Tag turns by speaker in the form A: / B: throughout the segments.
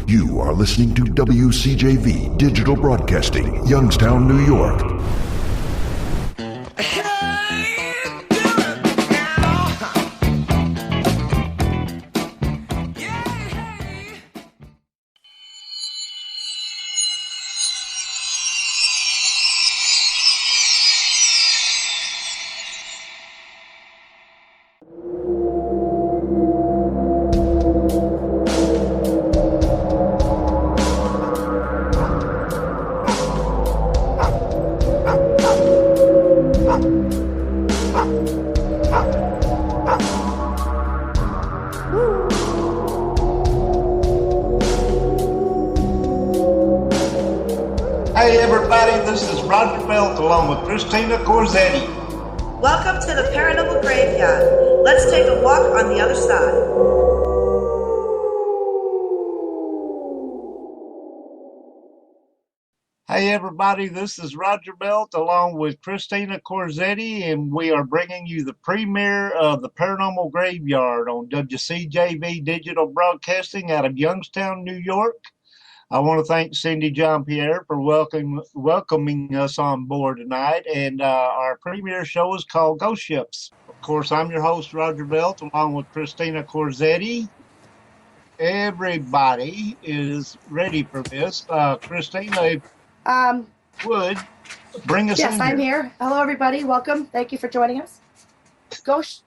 A: You are listening to WCJV Digital Broadcasting, Youngstown, New York.
B: Hey everybody, this is Roger Belt along with Christina Corsetti.
C: Welcome to the Paranormal Graveyard. Let's take a walk on the other side.
B: Hey everybody, this is Roger Belt along with Christina Corsetti, and we are bringing you the premiere of the Paranormal Graveyard on WCJV Digital Broadcasting out of Youngstown, New York. I want to thank Cindy Jean-Pierre for welcoming us on board tonight, and our premiere show is called Ghostships. Of course, I'm your host, Roger Belt, along with Christina Corsetti. Everybody is ready for this. Christina, if you would, bring us in
D: Yes, I'm here. Hello, everybody. Welcome. Thank you for joining us. Ghost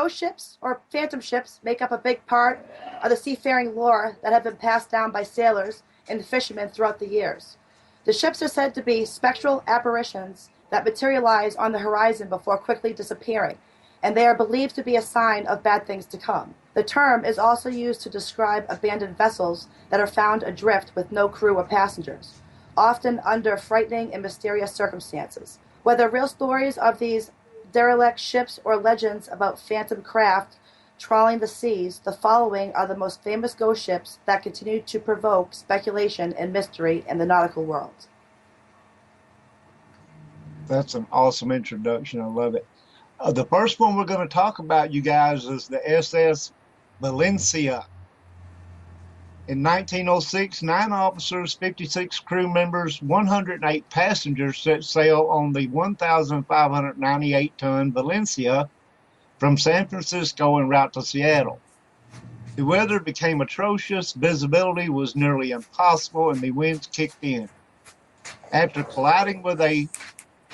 D: ships or phantom ships make up a big part of the seafaring lore that have been passed down by sailors and fishermen throughout the years. The ships are said to be spectral apparitions that materialize on the horizon before quickly disappearing, and they are believed to be a sign of bad things to come. The term is also used to describe abandoned vessels that are found adrift with no crew or passengers, often under frightening and mysterious circumstances. Whether real stories of these derelict ships or legends about phantom craft trawling the seas, the following are the most famous ghost ships that continue to provoke speculation and mystery in the nautical world.
B: That's an awesome introduction. I love it. The first one we're going to talk about, you guys, is the SS Valencia. In 1906, 9 officers, 56 crew members, 108 passengers set sail on the 1,598-ton Valencia from San Francisco en route to Seattle. The weather became atrocious, visibility was nearly impossible, and the winds kicked in. After colliding with a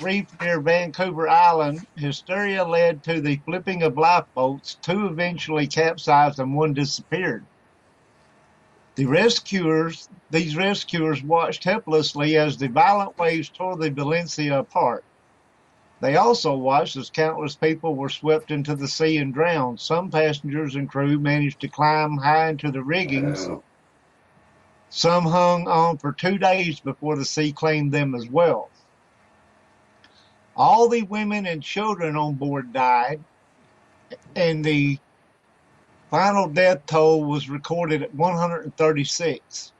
B: reef near Vancouver Island, hysteria led to the flipping of lifeboats. 2 eventually capsized and 1 disappeared. These rescuers watched helplessly as the violent waves tore the Valencia apart. They also watched as countless people were swept into the sea and drowned. Some passengers and crew managed to climb high into the riggings. Some hung on for 2 days before the sea claimed them as well. All the women and children on board died, and the final death toll was recorded at 136.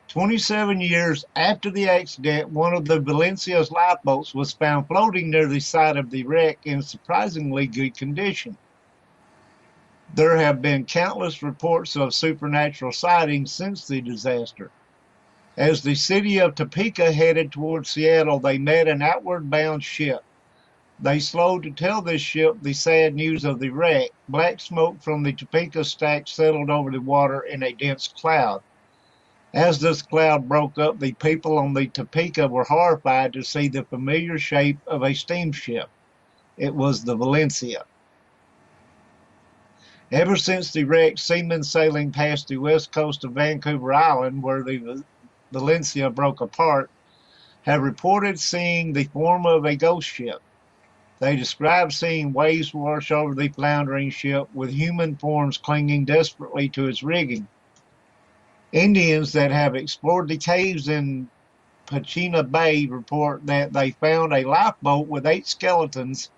B: 27 years after the accident, one of the Valencia's lifeboats was found floating near the side of the wreck in surprisingly good condition. There have been countless reports of supernatural sightings since the disaster. As the city of Topeka headed toward Seattle, they met an outward-bound ship. They slowed to tell this ship the sad news of the wreck. Black smoke from the Topeka stack settled over the water in a dense cloud. As this cloud broke up, the people on the Topeka were horrified to see the familiar shape of a steamship. It was the Valencia. Ever since the wreck, seamen sailing past the west coast of Vancouver Island, where the Valencia broke apart, have reported seeing the form of a ghost ship. They describe seeing waves wash over the floundering ship with human forms clinging desperately to its rigging. Indians that have explored the caves in Pachina Bay report that they found a lifeboat with 8 skeletons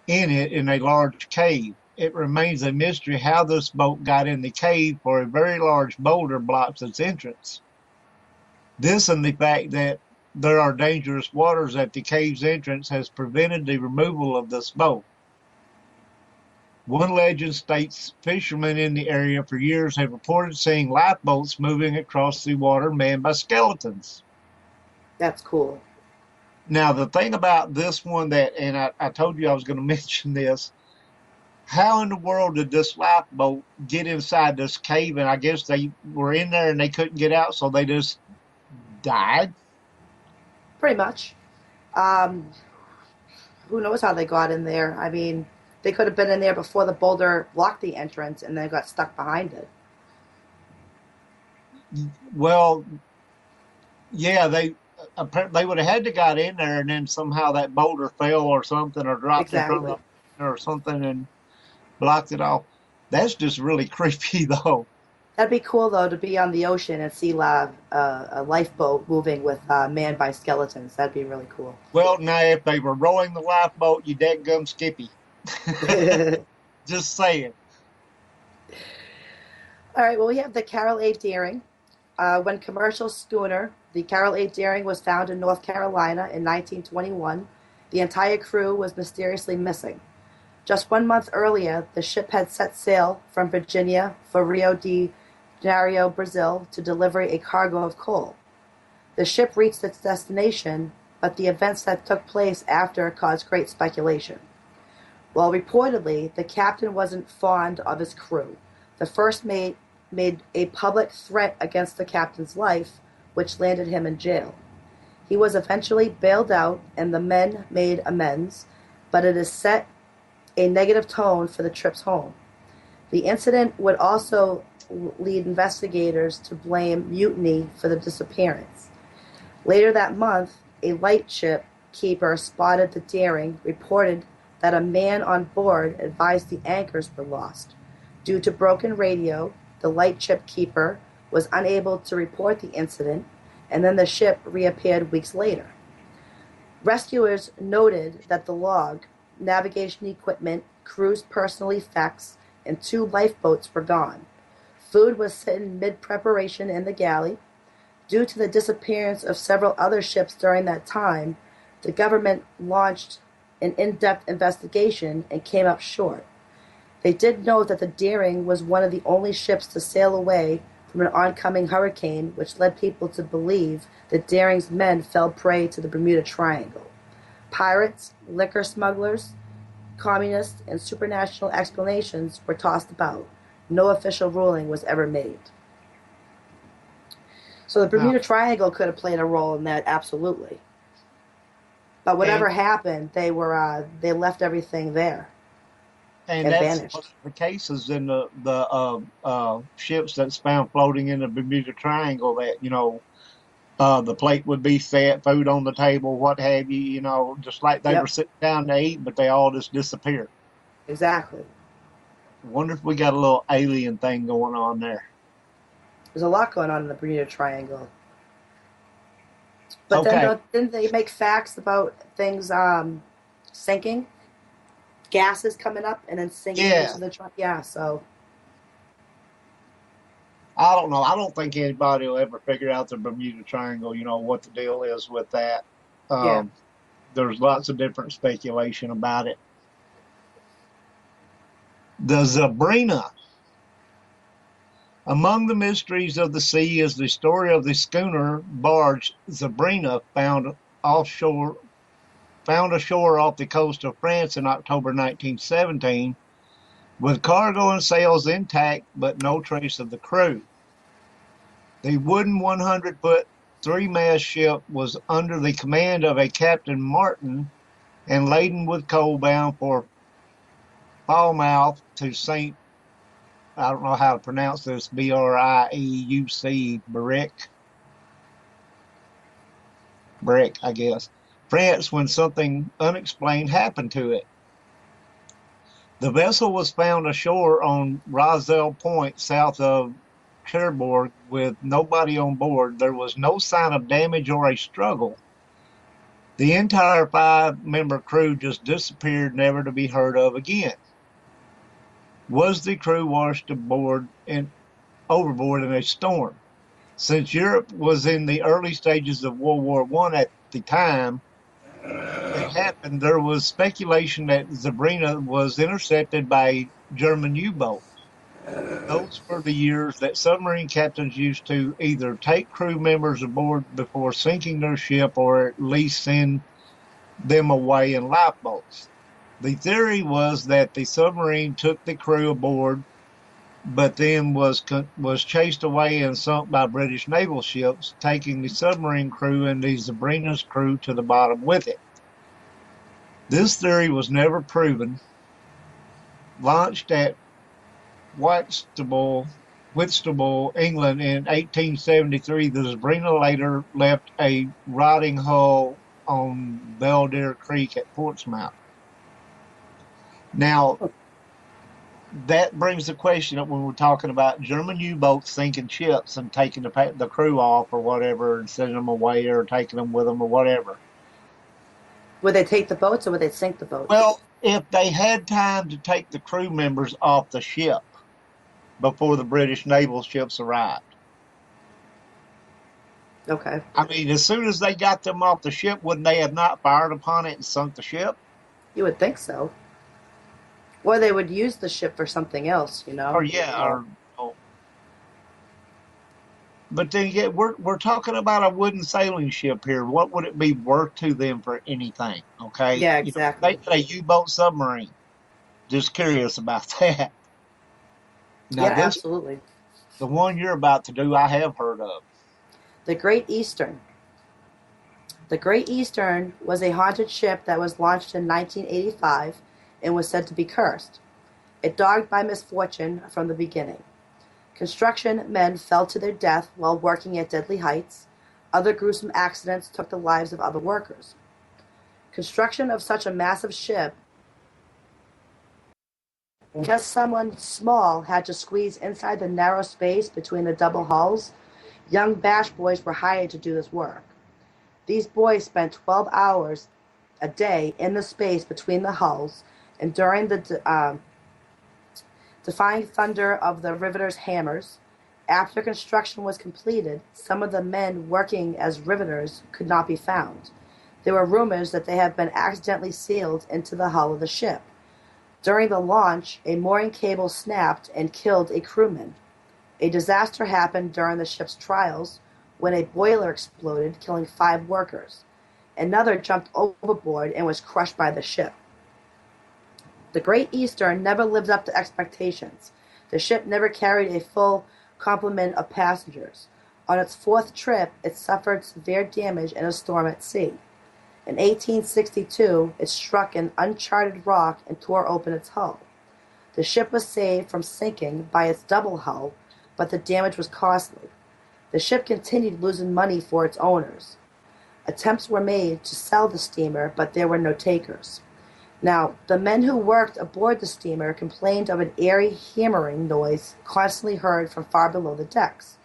B: in it in a large cave. It remains a mystery how this boat got in the cave, for a very large boulder blocks its entrance. This and the fact that there are dangerous waters at the cave's entrance has prevented the removal of this boat. One legend states fishermen in the area for years have reported seeing lifeboats moving across the water manned by skeletons.
D: That's cool.
B: Now, the thing about this one and I told you I was going to mention this, how in the world did this lifeboat get inside this cave? And I guess they were in there and they couldn't get out, so they just died.
D: Pretty much. Um, who knows how they got in there? I mean, they could have been in there before the boulder blocked the entrance and then got stuck behind it.
B: Well, yeah, they would have had to got in there, and then somehow that boulder fell or something, or dropped in front
D: Exactly.
B: of them or something and blocked it off. That's just really creepy, though.
D: That'd be cool though to be on the ocean and see a lifeboat moving with manned by skeletons. That'd be really cool.
B: Well, now if they were rowing the lifeboat, you dead skippy. Just saying.
D: All right. Well, we have the Carol A. Deering. When commercial schooner, the Carol A. Deering was found in North Carolina in 1921, the entire crew was mysteriously missing. Just 1 month earlier, the ship had set sail from Virginia for Rio de Janeiro, Brazil, to deliver a cargo of coal. The ship reached its destination, but the events that took place after caused great speculation. Well, reportedly, the captain wasn't fond of his crew. The first mate made a public threat against the captain's life, which landed him in jail. He was eventually bailed out, and the men made amends, but it is set a negative tone for the trips home. The incident would also lead investigators to blame mutiny for the disappearance. Later that month, a lightship keeper spotted the Deering, reported that a man on board advised the anchors were lost. Due to broken radio, the lightship keeper was unable to report the incident, and then the ship reappeared weeks later. Rescuers noted that the log, navigation equipment, crew's personal effects, and 2 lifeboats were gone. Food was sitting mid-preparation in the galley. Due to the disappearance of several other ships during that time, the government launched an in-depth investigation and came up short. They did know that the Deering was one of the only ships to sail away from an oncoming hurricane, which led people to believe that Deering's men fell prey to the Bermuda Triangle. Pirates, liquor smugglers, communists, and supernatural explanations were tossed about. No official ruling was ever made. So the Bermuda Triangle could have played a role in that, absolutely. But whatever happened, they left everything there and
B: that's
D: vanished.
B: the cases in the ships that's found floating in the Bermuda Triangle that, the plate would be set, food on the table, what have you, just like they were sitting down to eat, but they all just disappeared.
D: Exactly.
B: I wonder if we got a little alien thing going on there.
D: There's a lot going on in the Bermuda Triangle. But then didn't they make facts about things sinking? Gases coming up and then sinking into the triangle. Yeah, so.
B: I don't know. I don't think anybody will ever figure out the Bermuda Triangle, what the deal is with that. There's lots of different speculation about it. The Zabrina. Among the mysteries of the sea is the story of the schooner barge Zabrina found ashore off the coast of France in October 1917, with cargo and sails intact but no trace of the crew. The wooden 100-foot, 3-mast ship was under the command of a Captain Martin and laden with coal bound for Falmouth to St. I don't know how to pronounce this, Brieuc, Brick, I guess, France, when something unexplained happened to it. The vessel was found ashore on Roselle Point, south of Cherbourg, with nobody on board. There was no sign of damage or a struggle. The entire 5-member crew just disappeared, never to be heard of again. Was the crew washed overboard in a storm? Since Europe was in the early stages of World War I at the time, that happened, there was speculation that Sabrina was intercepted by German U-boats. Those were the years that submarine captains used to either take crew members aboard before sinking their ship or at least send them away in lifeboats. The theory was that the submarine took the crew aboard, but then was chased away and sunk by British naval ships, taking the submarine crew and the Sabrina's crew to the bottom with it. This theory was never proven. Launched at Whitstable, England in 1873, the Sabrina later left a rotting hull on Belvedere Creek at Portsmouth. Now, that brings the question up when we're talking about German U-boats sinking ships and taking the crew off or whatever and sending them away or taking them with them or whatever.
D: Would they take the boats or would they sink the boats?
B: Well, if they had time to take the crew members off the ship before the British naval ships arrived.
D: Okay.
B: I mean, as soon as they got them off the ship, wouldn't they have not fired upon it and sunk the ship?
D: You would think so. Or they would use the ship for something else, you know?
B: Or yeah, but then again, we're talking about a wooden sailing ship here. What would it be worth to them for anything? Okay,
D: Yeah, exactly.
B: they had a U-boat submarine. Just curious about that. Now,
D: Yeah, absolutely.
B: the one you're about to do, I have heard of.
D: The Great Eastern. The Great Eastern was a haunted ship that was launched in 1985 and was said to be cursed. It dogged by misfortune from the beginning. Construction men fell to their death while working at deadly heights. Other gruesome accidents took the lives of other workers. Construction of such a massive ship, just someone small had to squeeze inside the narrow space between the double hulls. Young bash boys were hired to do this work. These boys spent 12 hours a day in the space between the hulls, and during the defying thunder of the riveters' hammers. After construction was completed, some of the men working as riveters could not be found. There were rumors that they had been accidentally sealed into the hull of the ship. During the launch, a mooring cable snapped and killed a crewman. A disaster happened during the ship's trials when a boiler exploded, killing 5 workers. Another jumped overboard and was crushed by the ship. The Great Eastern never lived up to expectations. The ship never carried a full complement of passengers. On its 4th trip, it suffered severe damage in a storm at sea. In 1862, it struck an uncharted rock and tore open its hull. The ship was saved from sinking by its double hull, but the damage was costly. The ship continued losing money for its owners. Attempts were made to sell the steamer, but there were no takers. Now, the men who worked aboard the steamer complained of an eerie hammering noise constantly heard from far below the decks.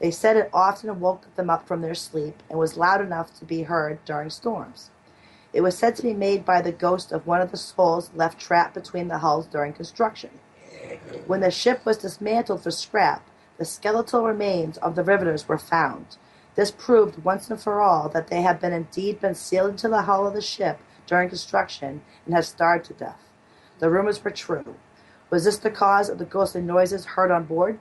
D: They said it often woke them up from their sleep and was loud enough to be heard during storms. It was said to be made by the ghost of one of the souls left trapped between the hulls during construction. When the ship was dismantled for scrap, the skeletal remains of the riveters were found. This proved once and for all that they had indeed been sealed into the hull of the ship during construction and had starved to death. The rumors were true. Was this the cause of the ghostly noises heard on board?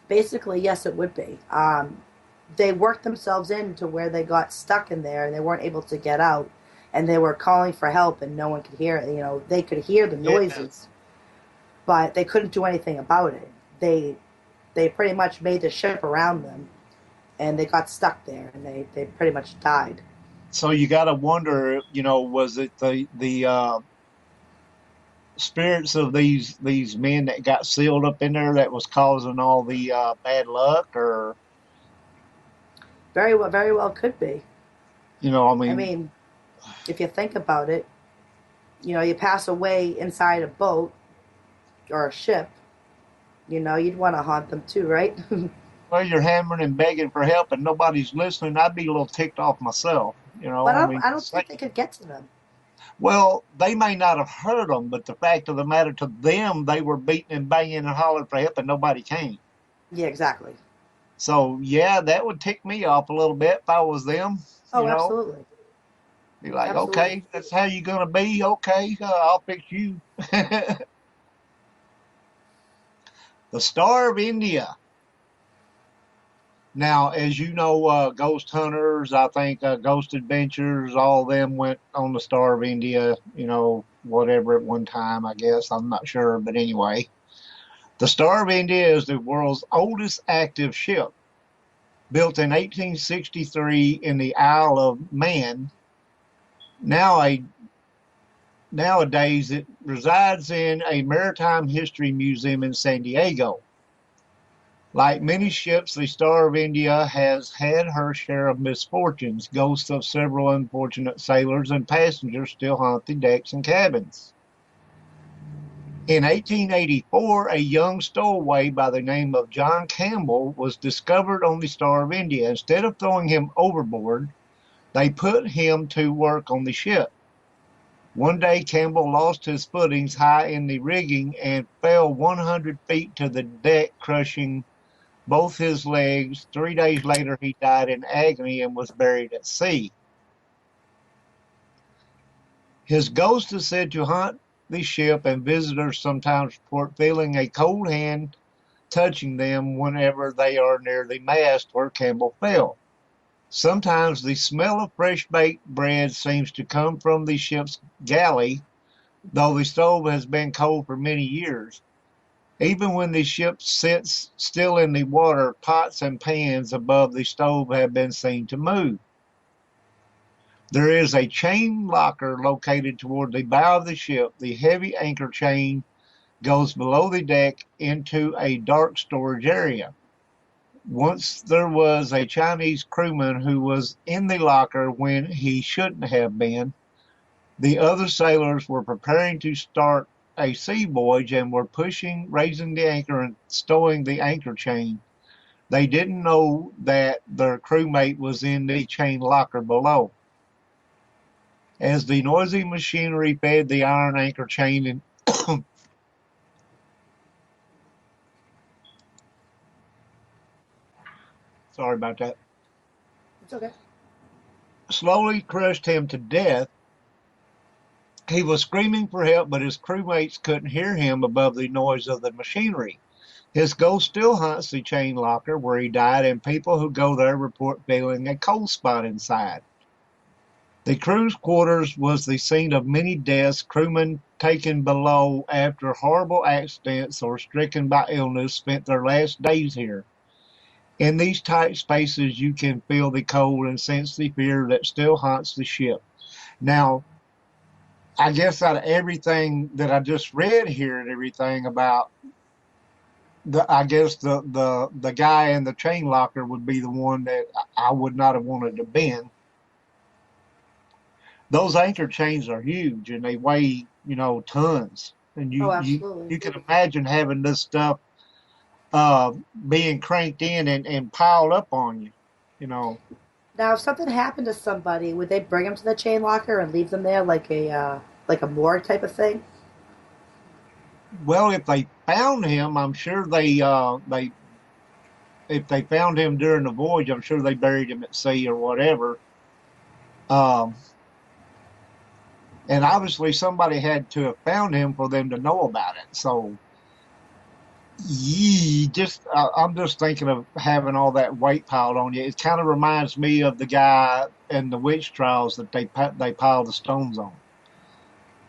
D: Basically, yes, it would be. They worked themselves into where they got stuck in there and they weren't able to get out, and they were calling for help and no one could hear it. You know, they could hear the noises, but they couldn't do anything about it. They pretty much made the ship around them, and they got stuck there, and they pretty much died.
B: So you got to wonder, was it the spirits of these men that got sealed up in there that was causing all the bad luck, or
D: very well could be.
B: I
D: I mean, if you think about it, you pass away inside a boat or a ship, you'd want to haunt them too, right?
B: well, you're hammering and begging for help and nobody's listening. I'd be a little ticked off myself.
D: But I don't think they could get to them.
B: Well, they may not have heard them, but the fact of the matter, to them, they were beating and banging and hollering for help and nobody came.
D: Yeah, exactly.
B: So, yeah, that would tick me off a little bit if I was them.
D: Oh, absolutely.
B: Be like,
D: Absolutely.
B: okay, that's how you gonna be. Okay, I'll fix you. The Star of India. Now, as you know, Ghost Hunters, I think Ghost Adventures, all of them went on the Star of India, whatever at one time, I guess. I'm not sure. But anyway, the Star of India is the world's oldest active ship, built in 1863 in the Isle of Man. Now, nowadays, it resides in a maritime history museum in San Diego. Like many ships, the Star of India has had her share of misfortunes. Ghosts of several unfortunate sailors and passengers still haunt the decks and cabins. In 1884, a young stowaway by the name of John Campbell was discovered on the Star of India. Instead of throwing him overboard, they put him to work on the ship. One day, Campbell lost his footings high in the rigging and fell 100 feet to the deck, crushing both his legs. 3 days later, he died in agony and was buried at sea. His ghost is said to haunt the ship, and visitors sometimes report feeling a cold hand touching them whenever they are near the mast where Campbell fell. Sometimes the smell of fresh baked bread seems to come from the ship's galley, though the stove has been cold for many years. Even when the ship sits still in the water, pots and pans above the stove have been seen to move. There is a chain locker located toward the bow of the ship. The heavy anchor chain goes below the deck into a dark storage area. Once there was a Chinese crewman who was in the locker when he shouldn't have been. The other sailors were preparing to start a sea voyage and were raising the anchor and stowing the anchor chain. They didn't know that their crewmate was in the chain locker below. As the noisy machinery fed the iron anchor chain and sorry about that,
D: It's okay.
B: slowly crushed him to death. He was screaming for help, but his crewmates couldn't hear him above the noise of the machinery. His ghost still haunts the chain locker where he died, and people who go there report feeling a cold spot inside. The crew's quarters was the scene of many deaths, crewmen taken below after horrible accidents or stricken by illness spent their last days here. In these tight spaces, you can feel the cold and sense the fear that still haunts the ship. Now, I guess out of everything that I just read here and everything about I guess the guy in the chain locker would be the one that I would not have wanted to bend. Those anchor chains are huge and they weigh, tons. And
D: Oh,
B: you
D: absolutely.
B: can imagine having this stuff uh, being cranked in and piled up on you, you know.
D: Now, if something happened to somebody, would they bring them to the chain locker and leave them there like a morgue type of thing?
B: Well, if they found him, I'm sure they if they found him during the voyage, I'm sure they buried him at sea or whatever. Um, and obviously somebody had to have found him for them to know about it. So, I'm just thinking of having all that weight piled on you. It kind of reminds me of the guy in the witch trials that they piled the stones on,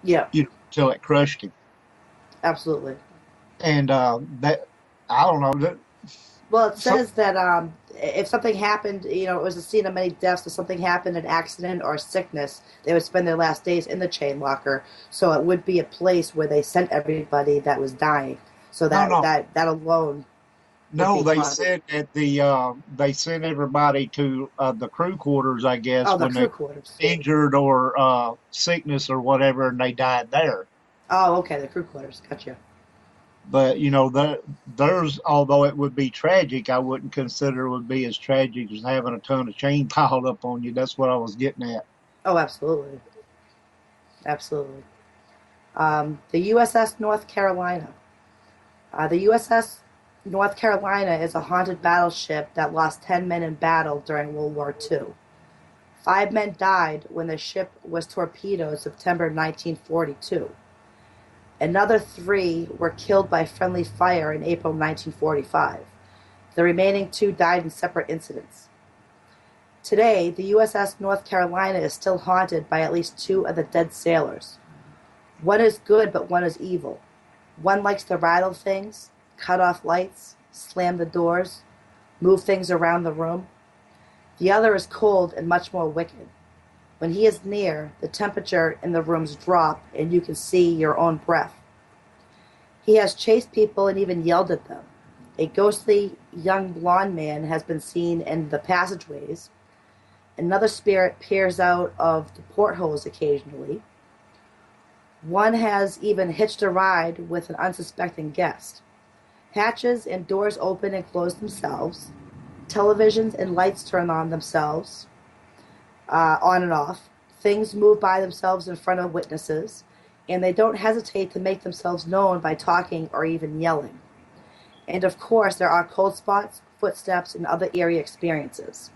D: Yeah,
B: till it crushed him.
D: absolutely.
B: And that I don't know that
D: Well, it
B: some
D: says that if something happened, it was a scene of many deaths. If something happened, an accident or sickness, they would spend their last days in the chain locker. So it would be a place where they sent everybody that was dying. So
B: no
D: that
B: no
D: that alone would
B: no
D: be
B: they
D: haunted.
B: said that they sent everybody to the crew quarters, I guess,
D: Oh, the
B: when they
D: crew quarters.
B: injured or sickness or whatever, and they died there.
D: Oh, okay, the crew quarters. Gotcha.
B: But there's although it would be tragic, I wouldn't consider it would be as tragic as having a ton of chain piled up on you. That's what I was getting at.
D: Oh, absolutely, absolutely. The USS North Carolina. The USS North Carolina is a haunted battleship that lost 10 men in battle during World War II. 5 men died when the ship was torpedoed September 1942. Another 3 were killed by friendly fire in April 1945. The remaining 2 died in separate incidents. Today, the USS North Carolina is still haunted by at least 2 of the dead sailors. One is good, but one is evil. One likes to rattle things, cut off lights, slam the doors, move things around the room. The other is cold and much more wicked. When he is near, the temperature in the rooms drop and you can see your own breath. He has chased people and even yelled at them. A ghostly young blonde man has been seen in the passageways. Another spirit peers out of the portholes occasionally. One has even hitched a ride with an unsuspecting guest. Hatches and doors open and close themselves. Televisions and lights turn on themselves, on and off. Things move by themselves in front of witnesses, and they don't hesitate to make themselves known by talking or even yelling. And of course, there are cold spots, footsteps, and other eerie experiences.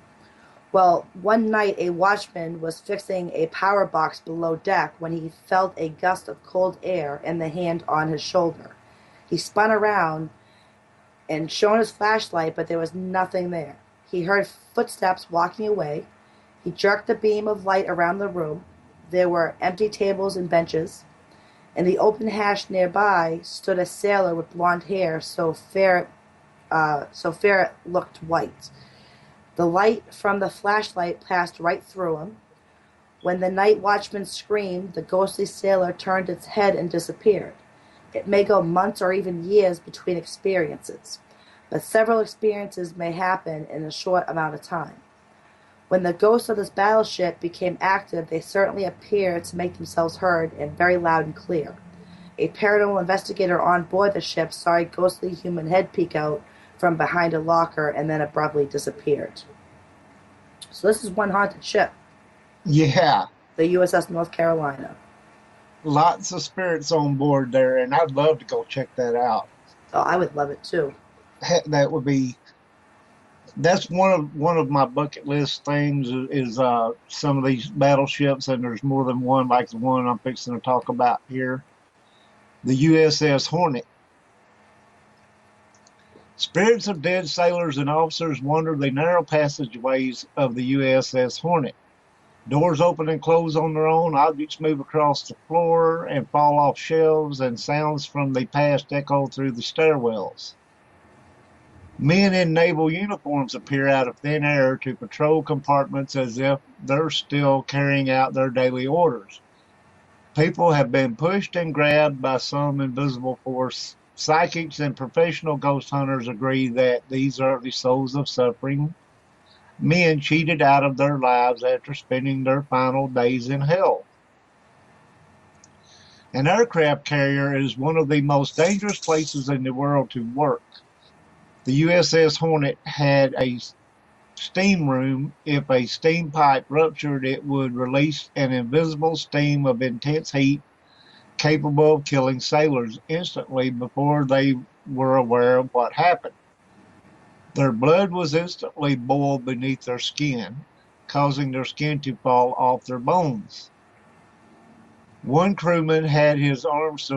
D: Well, one night a watchman was fixing a power box below deck when he felt a gust of cold air and the hand on his shoulder. He spun around and shone his flashlight, but there was nothing there. He heard footsteps walking away. He jerked the beam of light around the room. There were empty tables and benches. In the open hatch nearby stood a sailor with blonde hair so fair it looked white. The light from the flashlight passed right through him. When the night watchman screamed, the ghostly sailor turned its head and disappeared. It may go months or even years between experiences, but several experiences may happen in a short amount of time. When the ghosts of this battleship became active, they certainly appeared to make themselves heard and very loud and clear. A paranormal investigator on board the ship saw a ghostly human head peek out from behind a locker and then abruptly disappeared. So this is one haunted ship.
B: Yeah.
D: The USS North Carolina.
B: Lots of spirits on board there, and I'd love to go check that out.
D: Oh, I would love it too.
B: That would be. That's one of my bucket list things is some of these battleships, and there's more than one, like the one I'm fixing to talk about here, the USS Hornet. Spirits of dead sailors and officers wander the narrow passageways of the USS Hornet. Doors open and close on their own, objects move across the floor and fall off shelves, and sounds from the past echo through the stairwells. Men in naval uniforms appear out of thin air to patrol compartments as if they're still carrying out their daily orders. People have been pushed and grabbed by some invisible force. Psychics and professional ghost hunters agree that these are the souls of suffering men cheated out of their lives after spending their final days in hell. An aircraft carrier is one of the most dangerous places in the world to work. The USS Hornet had a steam room. If a steam pipe ruptured, it would release an invisible steam of intense heat capable of killing sailors instantly before they were aware of what happened. Their blood was instantly boiled beneath their skin, causing their skin to fall off their bones. One crewman had his arms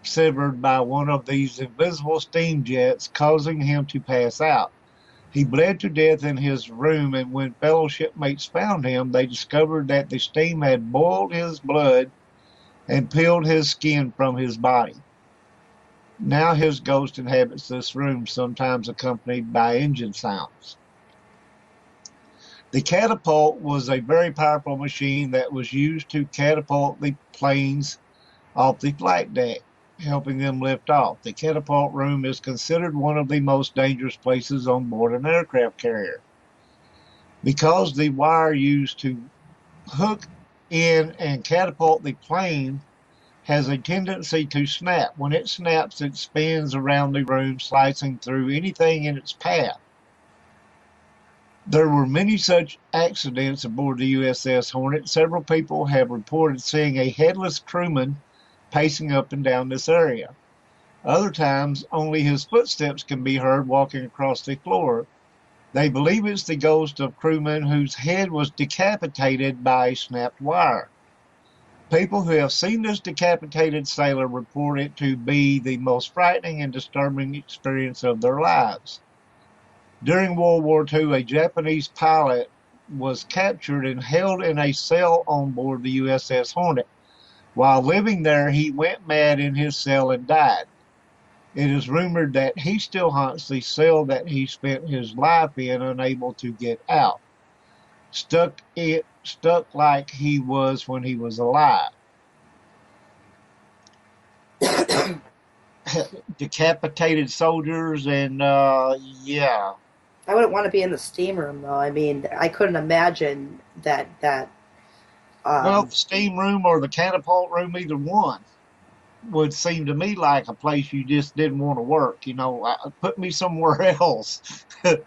B: severed by one of these invisible steam jets, causing him to pass out. He bled to death in his room, and when fellow shipmates found him, they discovered that the steam had boiled his blood and peeled his skin from his body. Now his ghost inhabits this room, sometimes accompanied by engine sounds. The catapult was a very powerful machine that was used to catapult the planes off the flight deck, helping them lift off. The catapult room is considered one of the most dangerous places on board an aircraft carrier, because the wire used to hook in and catapult the plane has a tendency to snap. When it snaps, it spins around the room, slicing through anything in its path. There were many such accidents aboard the USS Hornet. Several people have reported seeing a headless crewman pacing up and down this area. Other times, only his footsteps can be heard walking across the floor. They believe it's the ghost of crewman whose head was decapitated by a snapped wire. People who have seen this decapitated sailor report it to be the most frightening and disturbing experience of their lives. During World War II, a Japanese pilot was captured and held in a cell on board the USS Hornet. While living there, he went mad in his cell and died. It is rumored that he still haunts the cell that he spent his life in, unable to get out, stuck like he was when he was alive. Decapitated soldiers, and yeah.
D: I wouldn't want to be in the steam room, though. I mean, I couldn't imagine that.
B: Well, the steam room or the catapult room, either one, would seem to me like a place you just didn't want to work. Put me somewhere else. I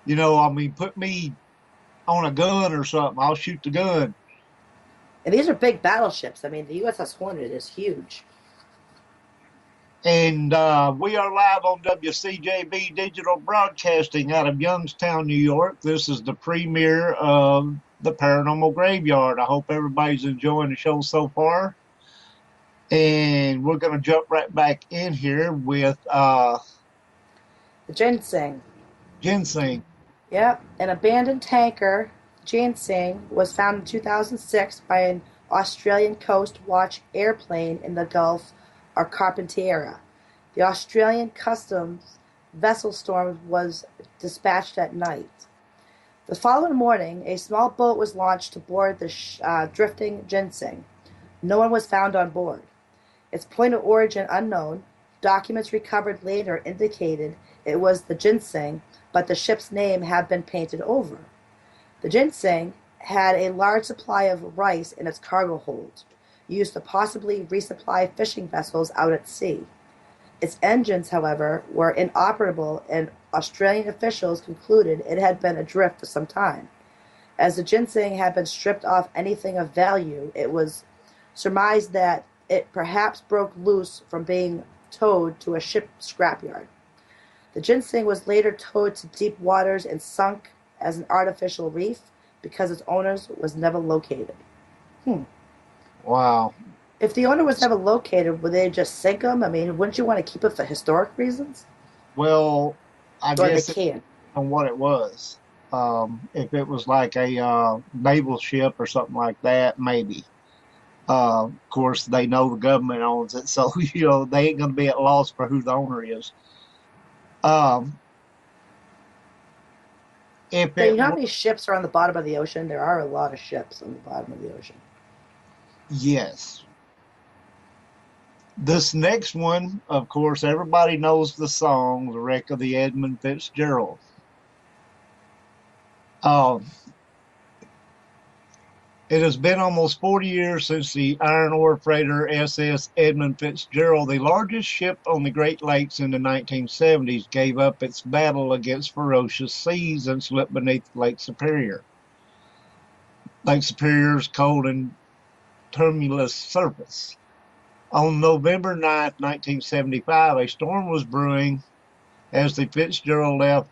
B: mean, put me on a gun or something. I'll shoot the gun.
D: And these are big battleships. I mean, the USS Hornet is huge.
B: And we are live on WCJV Digital Broadcasting out of Youngstown, New York. This is the premiere of the Paranormal Graveyard. I hope everybody's enjoying the show so far. And we're going to jump right back in here with
D: the ginseng.
B: Ginseng.
D: Yep, an abandoned tanker, ginseng, was found in 2006 by an Australian Coast Watch airplane in the Gulf or Carpentera. The Australian Customs vessel storm was dispatched at night. The following morning, a small boat was launched to board the drifting ginseng. No one was found on board. Its point of origin unknown. Documents recovered later indicated it was the ginseng, but the ship's name had been painted over. The ginseng had a large supply of rice in its cargo hold, used to possibly resupply fishing vessels out at sea. Its engines, however, were inoperable, and Australian officials concluded it had been adrift for some time. As the ginseng had been stripped off anything of value, it was surmised that it perhaps broke loose from being towed to a ship scrapyard. The ginseng was later towed to deep waters and sunk as an artificial reef because its owners was never located.
B: Wow.
D: If the owner was never located, would they just sink them? I mean, wouldn't you want to keep it for historic reasons?
B: Well, I guess
D: they can.
B: On what it was. If it was like a naval ship or something like that, maybe. Of course, they know the government owns it, so they ain't going to be at loss for who the owner is.
D: You know how many ships are on the bottom of the ocean? There are a lot of ships on the bottom of the ocean.
B: Yes. This next one, of course, everybody knows the song, The Wreck of the Edmund Fitzgerald. It has been almost 40 years since the iron ore freighter SS Edmund Fitzgerald, the largest ship on the Great Lakes in the 1970s, gave up its battle against ferocious seas and slipped beneath Lake Superior. Lake Superior's cold and tumultuous surface. On November 9th, 1975, a storm was brewing as the Fitzgerald left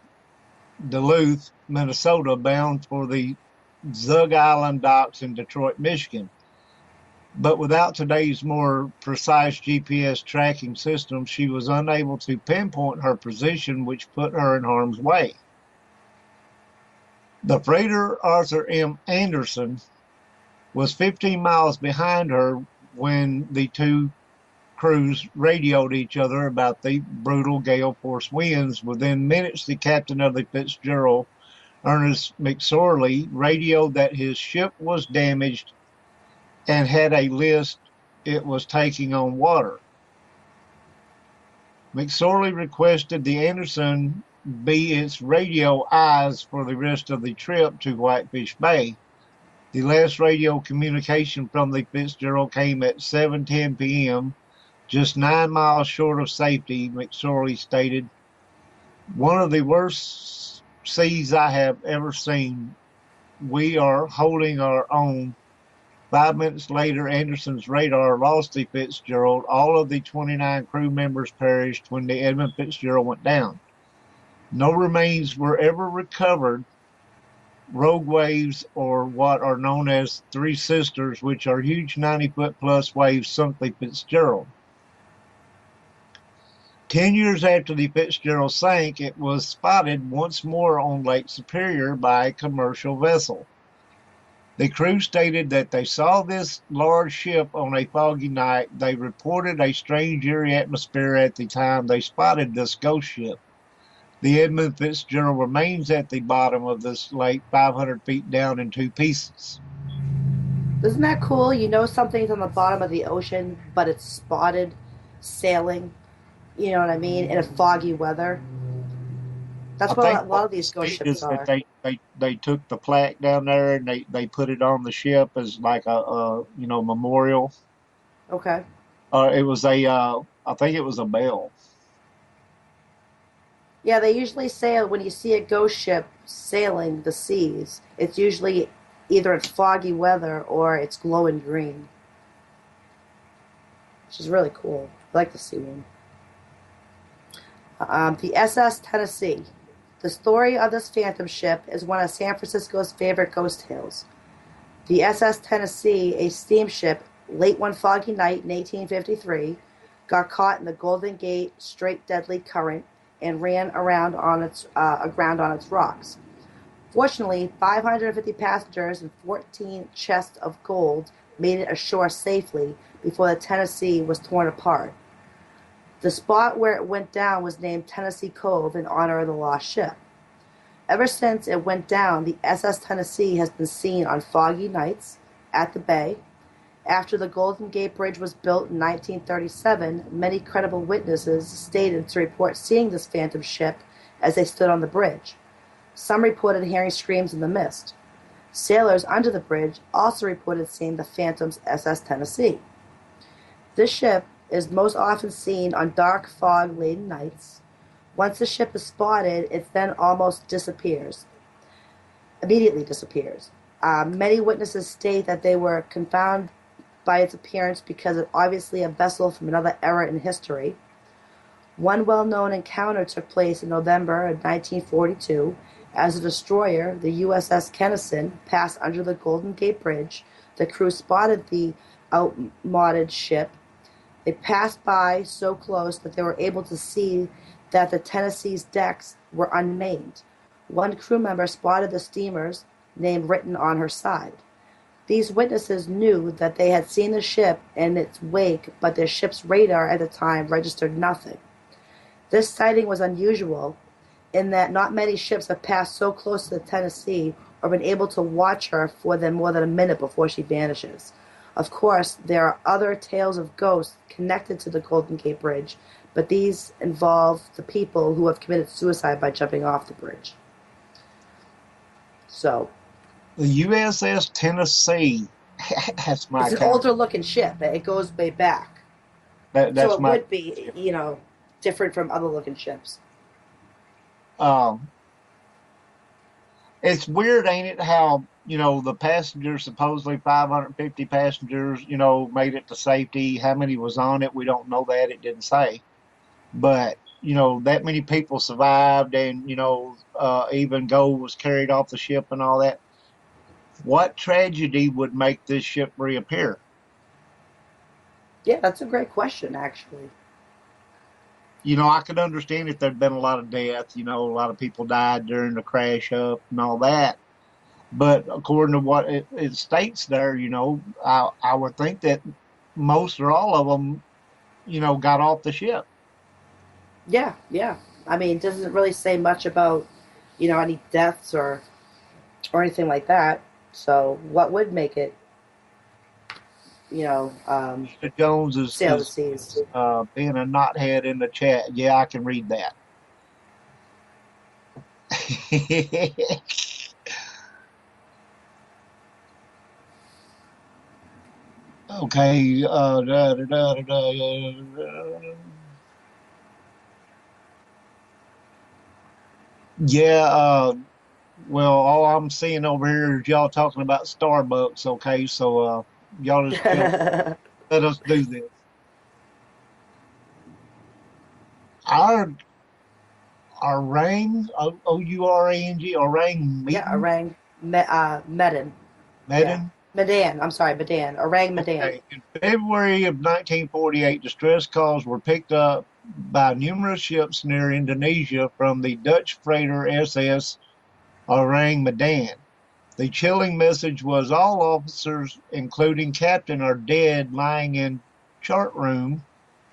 B: Duluth, Minnesota, bound for the Zug Island docks in Detroit, Michigan. But without today's more precise GPS tracking system, she was unable to pinpoint her position, which put her in harm's way. The freighter Arthur M. Anderson was 15 miles behind her when the two crews radioed each other about the brutal gale force winds. Within minutes, the captain of the Fitzgerald, Ernest McSorley, radioed that his ship was damaged and had a list it was taking on water. McSorley requested the Anderson be its radio eyes for the rest of the trip to Whitefish Bay. The last radio communication from the Fitzgerald came at 7:10 p.m., just 9 miles short of safety, McSorley stated. One of the worst seas I have ever seen. We are holding our own. 5 minutes later, Anderson's radar lost the Fitzgerald. All of the 29 crew members perished when the Edmund Fitzgerald went down. No remains were ever recovered. Rogue waves, or what are known as Three Sisters, which are huge 90-foot plus waves, sunk the Fitzgerald. 10 years after the Fitzgerald sank, it was spotted once more on Lake Superior by a commercial vessel. The crew stated that they saw this large ship on a foggy night. They reported a strange, eerie atmosphere at the time they spotted this ghost ship. The Edmund Fitzgerald remains at the bottom of this lake, 500 feet down in two pieces.
D: Isn't that cool? You know something's on the bottom of the ocean, but it's spotted sailing. You know what I mean? In a foggy weather.
B: I
D: That's what
B: think
D: a
B: what
D: lot of
B: they
D: these ghost
B: said
D: ships
B: is that
D: are.
B: they took the plaque down there and they put it on the ship as like a memorial.
D: Okay.
B: It was a I think it was a bell.
D: Yeah, they usually say when you see a ghost ship sailing the seas, it's usually either in foggy weather or it's glowing green, which is really cool. I like to see one. The SS Tennessee. The story of this phantom ship is one of San Francisco's favorite ghost tales. The SS Tennessee, a steamship, late one foggy night in 1853, got caught in the Golden Gate Strait deadly current and ran aground on its rocks. Fortunately, 550 passengers and 14 chests of gold made it ashore safely before the Tennessee was torn apart. The spot where it went down was named Tennessee Cove in honor of the lost ship. Ever since it went down, the SS Tennessee has been seen on foggy nights at the bay. After the Golden Gate Bridge was built in 1937, many credible witnesses stated to report seeing this phantom ship as they stood on the bridge. Some reported hearing screams in the mist. Sailors under the bridge also reported seeing the phantom's SS Tennessee. This ship is most often seen on dark, fog-laden nights. Once the ship is spotted, it then immediately disappears. Many witnesses state that they were confounded by its appearance because it's obviously a vessel from another era in history. One well-known encounter took place in November of 1942 as a destroyer, the USS Kennison, passed under the Golden Gate Bridge. The crew spotted the outmoded ship. They passed by so close that they were able to see that the Tennessee's decks were unnamed. One crew member spotted the steamer's name written on her side. These witnesses knew that they had seen the ship in its wake, but their ship's radar at the time registered nothing. This sighting was unusual in that not many ships have passed so close to the Tennessee or been able to watch her for more than a minute before she vanishes. Of course, there are other tales of ghosts connected to the Golden Gate Bridge, but these involve the people who have committed suicide by jumping off the bridge. So,
B: The USS Tennessee. That's my
D: it's an
B: kind of
D: older looking ship. It goes way back. So
B: that's
D: it
B: my
D: would be, different from other looking ships.
B: um it's weird, ain't it, how, the passengers, supposedly 550 passengers, made it to safety. How many was on it? We don't know that. It didn't say. But, that many people survived and, even gold was carried off the ship and all that. What tragedy would make this ship reappear?
D: Yeah, that's a great question, actually.
B: I could understand if there'd been a lot of death, a lot of people died during the crash up and all that. But according to what it states there, I would think that most or all of them, got off the ship.
D: Yeah, yeah. I mean, it doesn't really say much about, any deaths or anything like that. So, what would make it,
B: Mr. Jones is,
D: sail the
B: is
D: seas?
B: being a knothead in the chat. Yeah, I can read that. Okay. Yeah. Well, all I'm seeing over here is y'all talking about Starbucks. Okay, so y'all just let us do this. Our Orang, Ourang, Orang
D: Yeah,
B: Medan.
D: Medan. Yeah,
B: Medan.
D: Medan. I'm sorry, Medan. Orang Medan.
B: Okay. In February of 1948, distress calls were picked up by numerous ships near Indonesia from the Dutch freighter SS Orang Medan. The chilling message was all officers, including captain, are dead, lying in chart room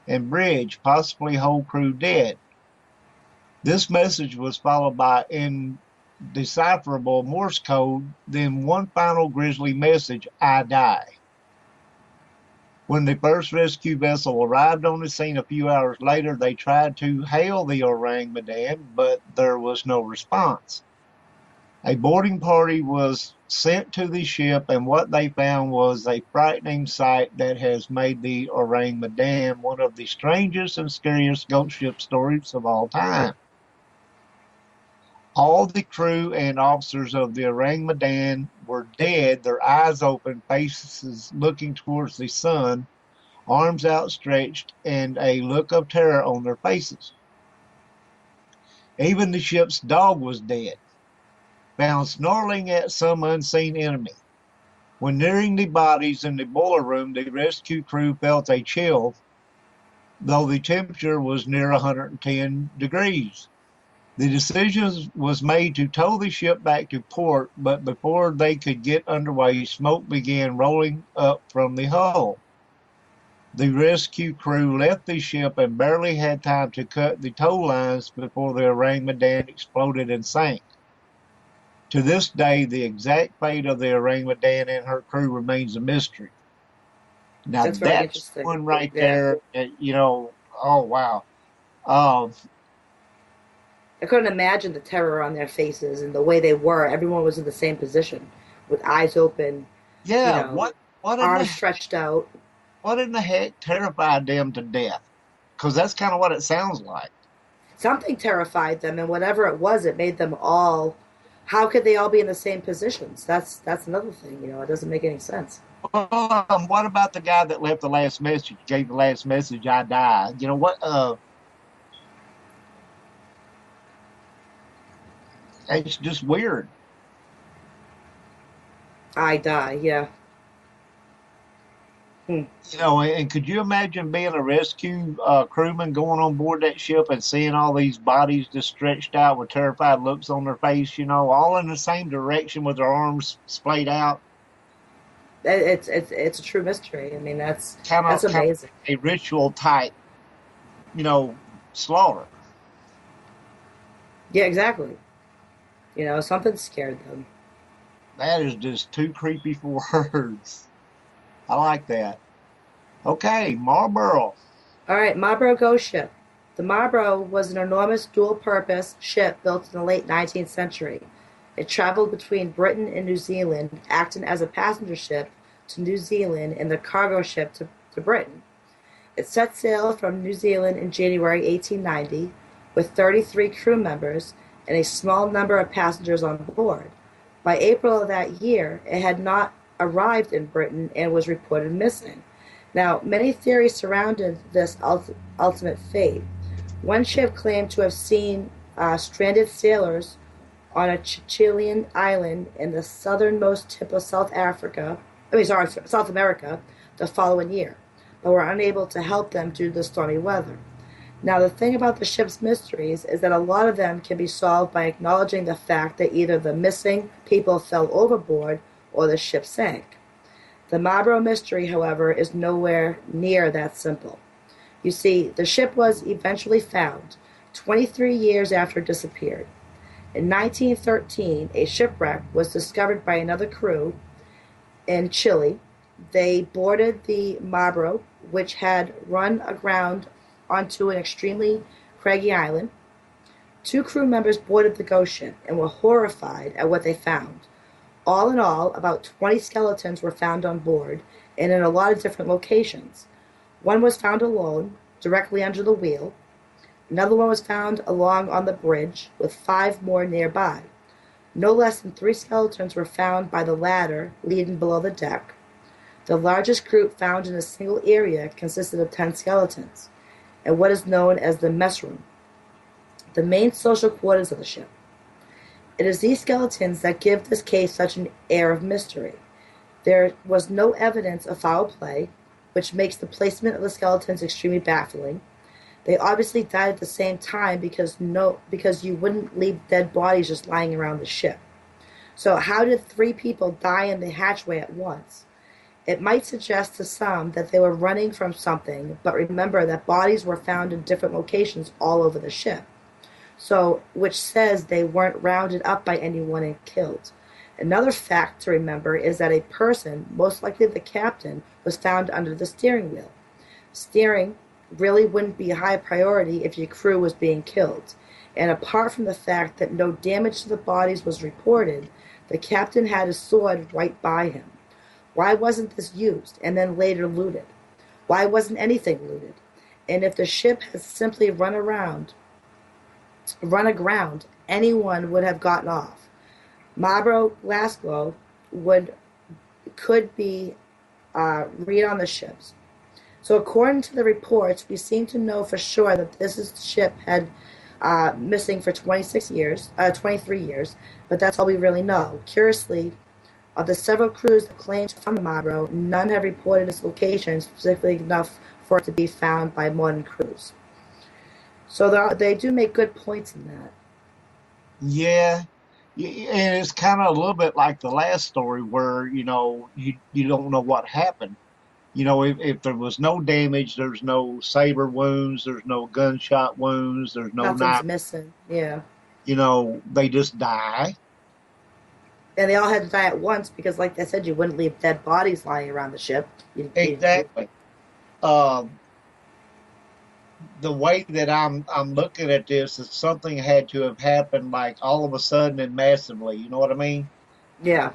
B: and bridge, possibly whole crew dead. This message was followed by indecipherable Morse code, then one final grisly message, I die. When the first rescue vessel arrived on the scene a few hours later, they tried to hail the Orang Medan, but there was no response. A boarding party was sent to the ship, and what they found was a frightening sight that has made the Orang Medan one of the strangest and scariest ghost ship stories of all time. All the crew and officers of the Orang Medan were dead, their eyes open, faces looking towards the sun, arms outstretched, and a look of terror on their faces. Even the ship's dog was dead, found snarling at some unseen enemy. When nearing the bodies in the boiler room, the rescue crew felt a chill, though the temperature was near 110 degrees. The decision was made to tow the ship back to port, but before they could get underway, smoke began rolling up from the hull. The rescue crew left the ship and barely had time to cut the tow lines before the Orang Medan exploded and sank. To this day, the exact fate of the Orang Medan and her crew remains a mystery. Now
D: That's very
B: that's
D: interesting.
B: one right
D: Yeah.
B: there. Oh wow. Um,
D: I couldn't imagine the terror on their faces and the way they were. Everyone was in the same position, with eyes open, you
B: yeah.
D: know,
B: What in
D: arms
B: the
D: stretched out.
B: what in the heck terrified them to death? Because that's kind of what it sounds like.
D: Something terrified them, and whatever it was, it made them all. How could they all be in the same positions? That's another thing. It doesn't make any sense.
B: What about the guy that left the last message? Gave the last message, "I die." You know what? It's just weird.
D: I die. Yeah. Hmm.
B: And could you imagine being a rescue crewman going on board that ship and seeing all these bodies just stretched out with terrified looks on their face, all in the same direction with their arms splayed out?
D: It's a true mystery. I mean, that's
B: Kind of
D: amazing.
B: a ritual type, you know, slaughter.
D: Yeah, exactly. Something scared them.
B: That is just too creepy for words. I like that. Okay, Marlboro.
D: All right, Marlboro Ghost Ship. The Marlboro was an enormous dual-purpose ship built in the late 19th century. It traveled between Britain and New Zealand, acting as a passenger ship to New Zealand and the cargo ship to Britain. It set sail from New Zealand in January 1890 with 33 crew members and a small number of passengers on board. By April of that year, it had not arrived in Britain and was reported missing. Now, many theories surrounded this ultimate fate. One ship claimed to have seen stranded sailors on a Chilean island in the southernmost tip of South America, the following year, but were unable to help them due to the stormy weather. Now, the thing about the ship's mysteries is that a lot of them can be solved by acknowledging the fact that either the missing people fell overboard or the ship sank. The Marlboro mystery, however, is nowhere near that simple. You see, the ship was eventually found 23 years after it disappeared. In 1913, a shipwreck was discovered by another crew in Chile. They boarded the Marlboro, which had run aground onto an extremely craggy island. Two crew members boarded the ghost ship and were horrified at what they found. All in all, about 20 skeletons were found on board and in a lot of different locations. One was found alone, directly under the wheel. Another one was found along on the bridge, with 5 more nearby. No less than 3 skeletons were found by the ladder leading below the deck. The largest group found in a single area consisted of 10 skeletons, in what is known as the mess room. the main social quarters of the ship. It is these skeletons that give this case such an air of mystery. There was no evidence of foul play, which makes the placement of the skeletons extremely baffling. They obviously died at the same time because you wouldn't leave dead bodies just lying around the ship. So how did 3 people die in the hatchway at once? It might suggest to some that they were running from something, but remember that bodies were found in different locations all over the ship. So, which says they weren't rounded up by anyone and killed. Another fact to remember is that a person, most likely the captain, was found under the steering wheel. Steering really wouldn't be a high priority if your crew was being killed. And apart from the fact that no damage to the bodies was reported, the captain had his sword right by him. Why wasn't this used and then later looted? Why wasn't anything looted? And if the ship had simply run aground, anyone would have gotten off. Mabro Glasgow could be read on the ships. So according to the reports, we seem to know for sure that this ship had missing for 23 years, but that's all we really know. Curiously, of the several crews that claimed to found the Mabro, none have reported its location specifically enough for it to be found by modern crews. So they do make good points in that.
B: Yeah. And it's kind of a little bit like the last story where, you don't know what happened. If there was no damage, there's no saber wounds, there's no gunshot wounds, there's no
D: Nothing's
B: knife,
D: missing. Yeah.
B: they just die.
D: And they all had to die at once because, like I said, you wouldn't leave dead bodies lying around the ship.
B: Exactly. Um, the way that I'm looking at this is something had to have happened like all of a sudden and massively. You know what I mean?
D: Yeah.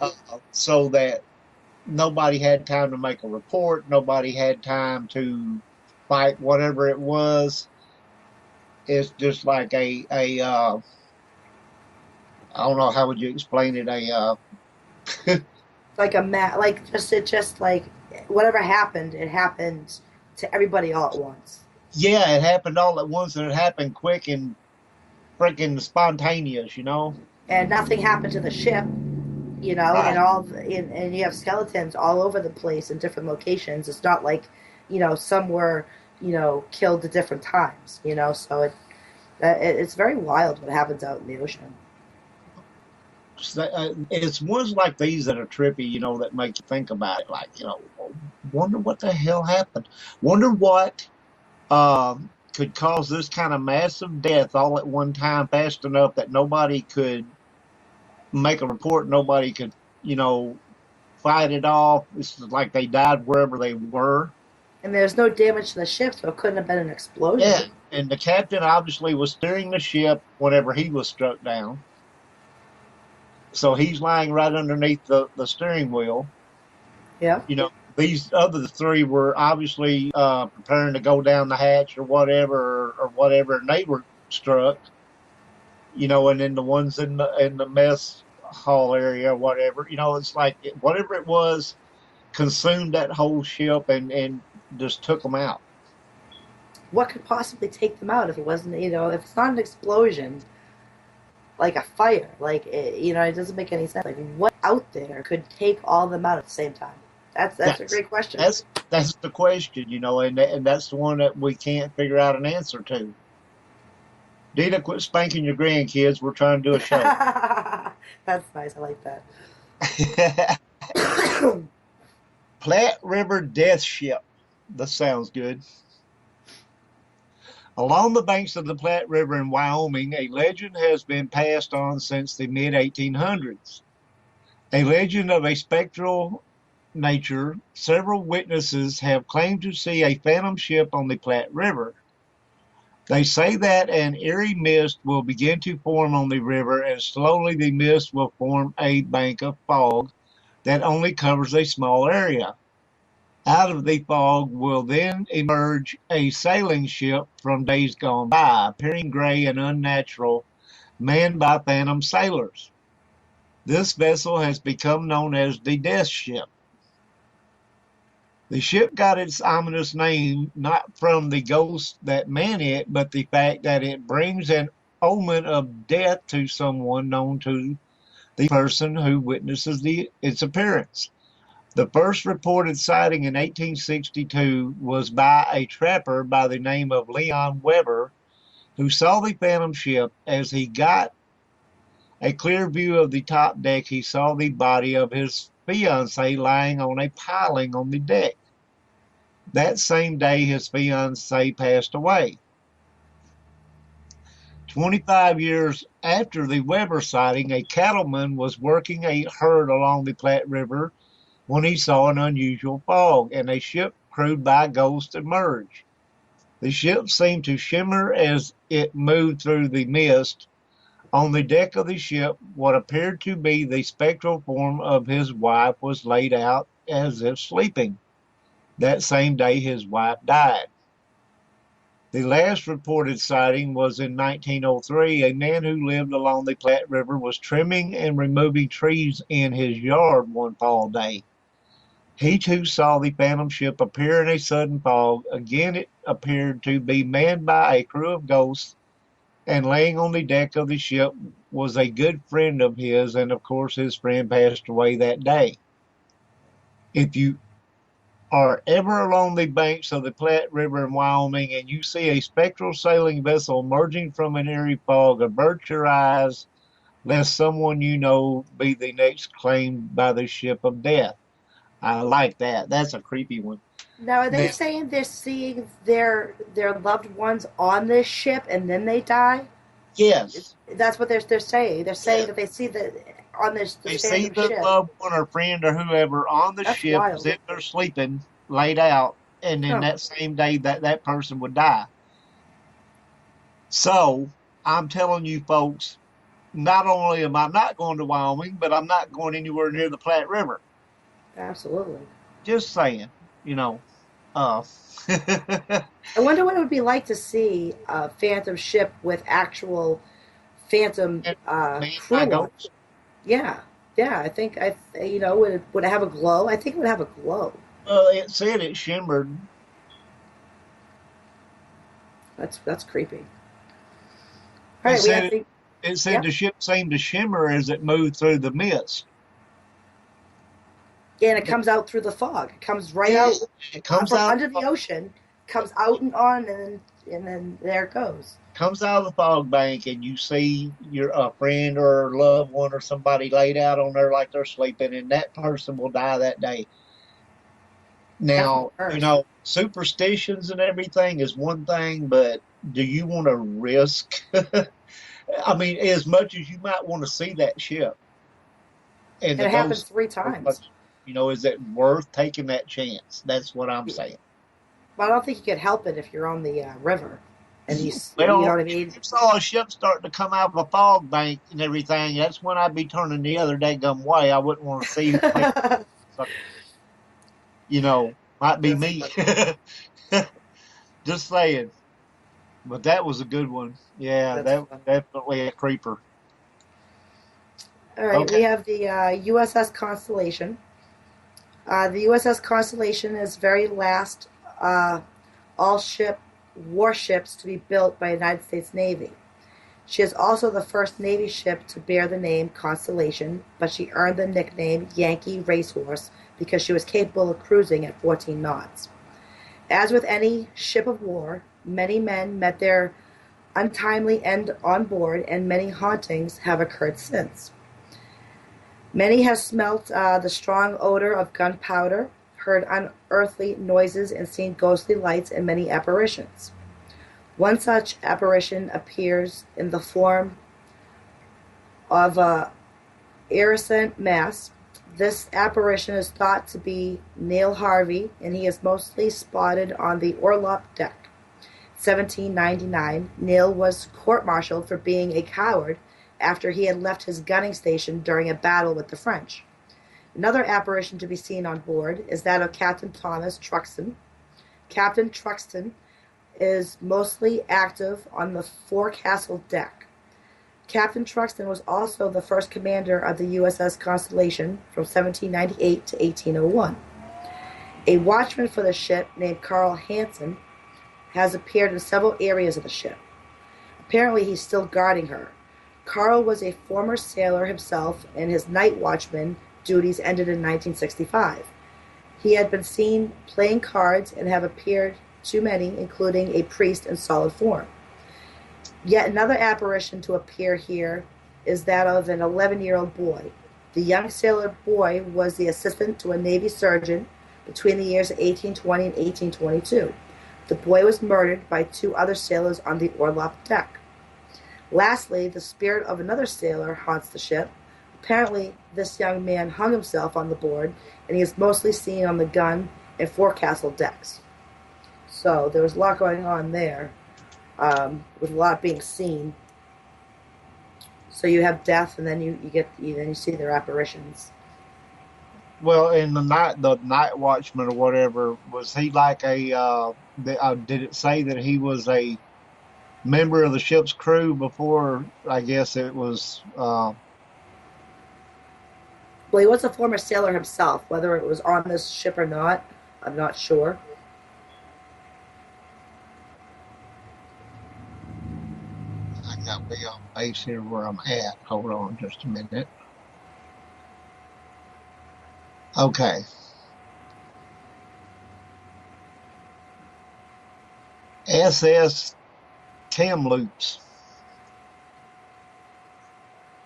B: So that nobody had time to make a report. Nobody had time to fight whatever it was. It's just like I don't know, how would you explain it?
D: Like just like whatever happened, it happened to everybody all at once.
B: Yeah, it happened all at once and it happened quick and freaking spontaneous.
D: And nothing happened to the ship,
B: Right.
D: and you have skeletons all over the place in different locations. It's not like, some were, killed at different times, so it's very wild what happens out in the ocean.
B: It's ones like these that are trippy, that make you think about it. Like, wonder what the hell happened. Wonder what could cause this kind of massive death all at one time fast enough that nobody could make a report, nobody could, fight it off. It's like they died wherever they were.
D: And there's no damage to the ship, so it couldn't have been an explosion.
B: Yeah, and the captain obviously was steering the ship whenever he was struck down. So he's lying right underneath the steering wheel.
D: Yeah.
B: These other 3 were obviously preparing to go down the hatch or whatever, and they were struck. And then the ones in the mess hall area or whatever, it's like whatever it was consumed that whole ship and just took them out.
D: What could possibly take them out if it wasn't, if it's not an explosion, like a fire, like, it doesn't make any sense. Like, what out there could take all of them out at the same time? That's a great question.
B: That's the question, and that's the one that we can't figure out an answer to. Dina, quit spanking your grandkids. We're trying to do a show.
D: That's nice. I like that.
B: Platte River Death Ship. That sounds good. Along the banks of the Platte River in Wyoming, a legend has been passed on since the mid-1800s. A legend of a spectral nature. Several witnesses have claimed to see a phantom ship on the Platte River. They say that an eerie mist will begin to form on the river, and slowly the mist will form a bank of fog that only covers a small area. Out of the fog will then emerge a sailing ship from days gone by, appearing gray and unnatural, manned by phantom sailors. This vessel has become known as the Death Ship. The ship got its ominous name not from the ghosts that man it, but the fact that it brings an omen of death to someone known to the person who witnesses its appearance. The first reported sighting in 1862 was by a trapper by the name of Leon Weber, who saw the phantom ship. As he got a clear view of the top deck, he saw the body of his fiancée lying on a piling on the deck. That same day, his fiancée passed away. 25 years after the Weber sighting, a cattleman was working a herd along the Platte River when he saw an unusual fog, and a ship crewed by ghosts emerged. The ship seemed to shimmer as it moved through the mist. On the deck of the ship, what appeared to be the spectral form of his wife was laid out as if sleeping. That same day, his wife died. The last reported sighting was in 1903. A man who lived along the Platte River was trimming and removing trees in his yard one fall day. He too saw the phantom ship appear in a sudden fog. Again, it appeared to be manned by a crew of ghosts, and laying on the deck of the ship was a good friend of his, and of course his friend passed away that day. If you are ever along the banks of the Platte River in Wyoming and you see a spectral sailing vessel emerging from an eerie fog, avert your eyes, lest someone you know be the next claimed by the ship of death. I like that. That's a creepy one.
D: Now, are they
B: Now,
D: saying they're seeing their loved ones on this ship and then they die?
B: yes,
D: That's what they're saying. They're saying
B: yeah.
D: that they see on this
B: They see
D: phantom
B: the
D: ship.
B: loved one or friend or whoever on the
D: That's
B: ship as
D: wild.
B: if they're sleeping, laid out, and then
D: Huh.
B: that same day that person would die. So I'm telling you folks, not only am I not going to Wyoming, but I'm not going anywhere near the Platte River.
D: Absolutely.
B: Just saying, you know. Uh,
D: I wonder what it would be like to see a phantom ship with actual phantom
B: man, my
D: crew on it.
B: ghost.
D: Yeah, yeah. I think would it have a glow? I think it would have a glow.
B: Well, it said it shimmered.
D: That's creepy. All
B: It
D: right, we
B: said
D: have
B: it,
D: the
B: it said
D: yep.
B: the ship seemed to shimmer as it moved through the mist.
D: Yeah, and it comes out through the fog. It comes right
B: Yeah,
D: out
B: it comes
D: from
B: out
D: under the ocean, comes out and on, and then there it goes.
B: comes out of the fog bank, and you see your a friend or a loved one or somebody laid out on there like they're sleeping, and that person will die that day.
D: Definitely
B: Now,
D: first.
B: superstitions and everything is one thing, but do you want to risk? I mean, as much as you might want to see that ship and
D: And
B: the
D: it happened
B: ghost,
D: three times.
B: is it worth taking that chance? That's what I'm saying.
D: But I don't think you could help it if you're on the river, and you know
B: Well,
D: what I
B: if
D: mean.
B: you saw a ship starting to come out of a fog bank and everything, that's when I'd be turning the other daggum way. I wouldn't want to see, might be
D: That's
B: me.
D: funny.
B: Just saying. But that was a good one. Yeah,
D: That's
B: that was
D: funny.
B: definitely a creeper.
D: All right, we
B: Okay.
D: have the USS Constellation. The USS Constellation is very last all-ship warships to be built by the United States Navy. She is also the first Navy ship to bear the name Constellation, but she earned the nickname Yankee Racehorse because she was capable of cruising at 14 knots. As with any ship of war, many men met their untimely end on board, and many hauntings have occurred since. Many have smelt the strong odor of gunpowder, heard unearthly noises, and seen ghostly lights and many apparitions. One such apparition appears in the form of a iridescent mass. This apparition is thought to be Neil Harvey, and he is mostly spotted on the Orlop deck. 1799, Neil was court-martialed for being a coward after he had left his gunning station during a battle with the French. Another apparition to be seen on board is that of Captain Thomas Truxton. Captain Truxton is mostly active on the forecastle deck. Captain Truxton was also the first commander of the USS Constellation from 1798 to 1801. A watchman for the ship named Carl Hansen has appeared in several areas of the ship. Apparently, he's still guarding her. Carl was a former sailor himself, and his night watchman duties ended in 1965. He had been seen playing cards and have appeared to many, including a priest in solid form. Yet another apparition to appear here is that of an 11-year-old boy. The young sailor boy was the assistant to a Navy surgeon between the years of 1820 and 1822. The boy was murdered by 2 other sailors on the orlop deck. Lastly, the spirit of another sailor haunts the ship. Apparently, this young man hung himself on the board, and he is mostly seen on the gun and forecastle decks. So there was a lot going on there, with a lot being seen. So you have death, and then you see their apparitions.
B: Well, in the night watchman or whatever, was he like a? Did it say that he was a member of the ship's crew before? I guess it was.
D: Well, he was a former sailor himself. Whether it was on this ship or not, I'm not sure.
B: I got me off base here where I'm at. Hold on just a minute. Okay. SS Kamloops.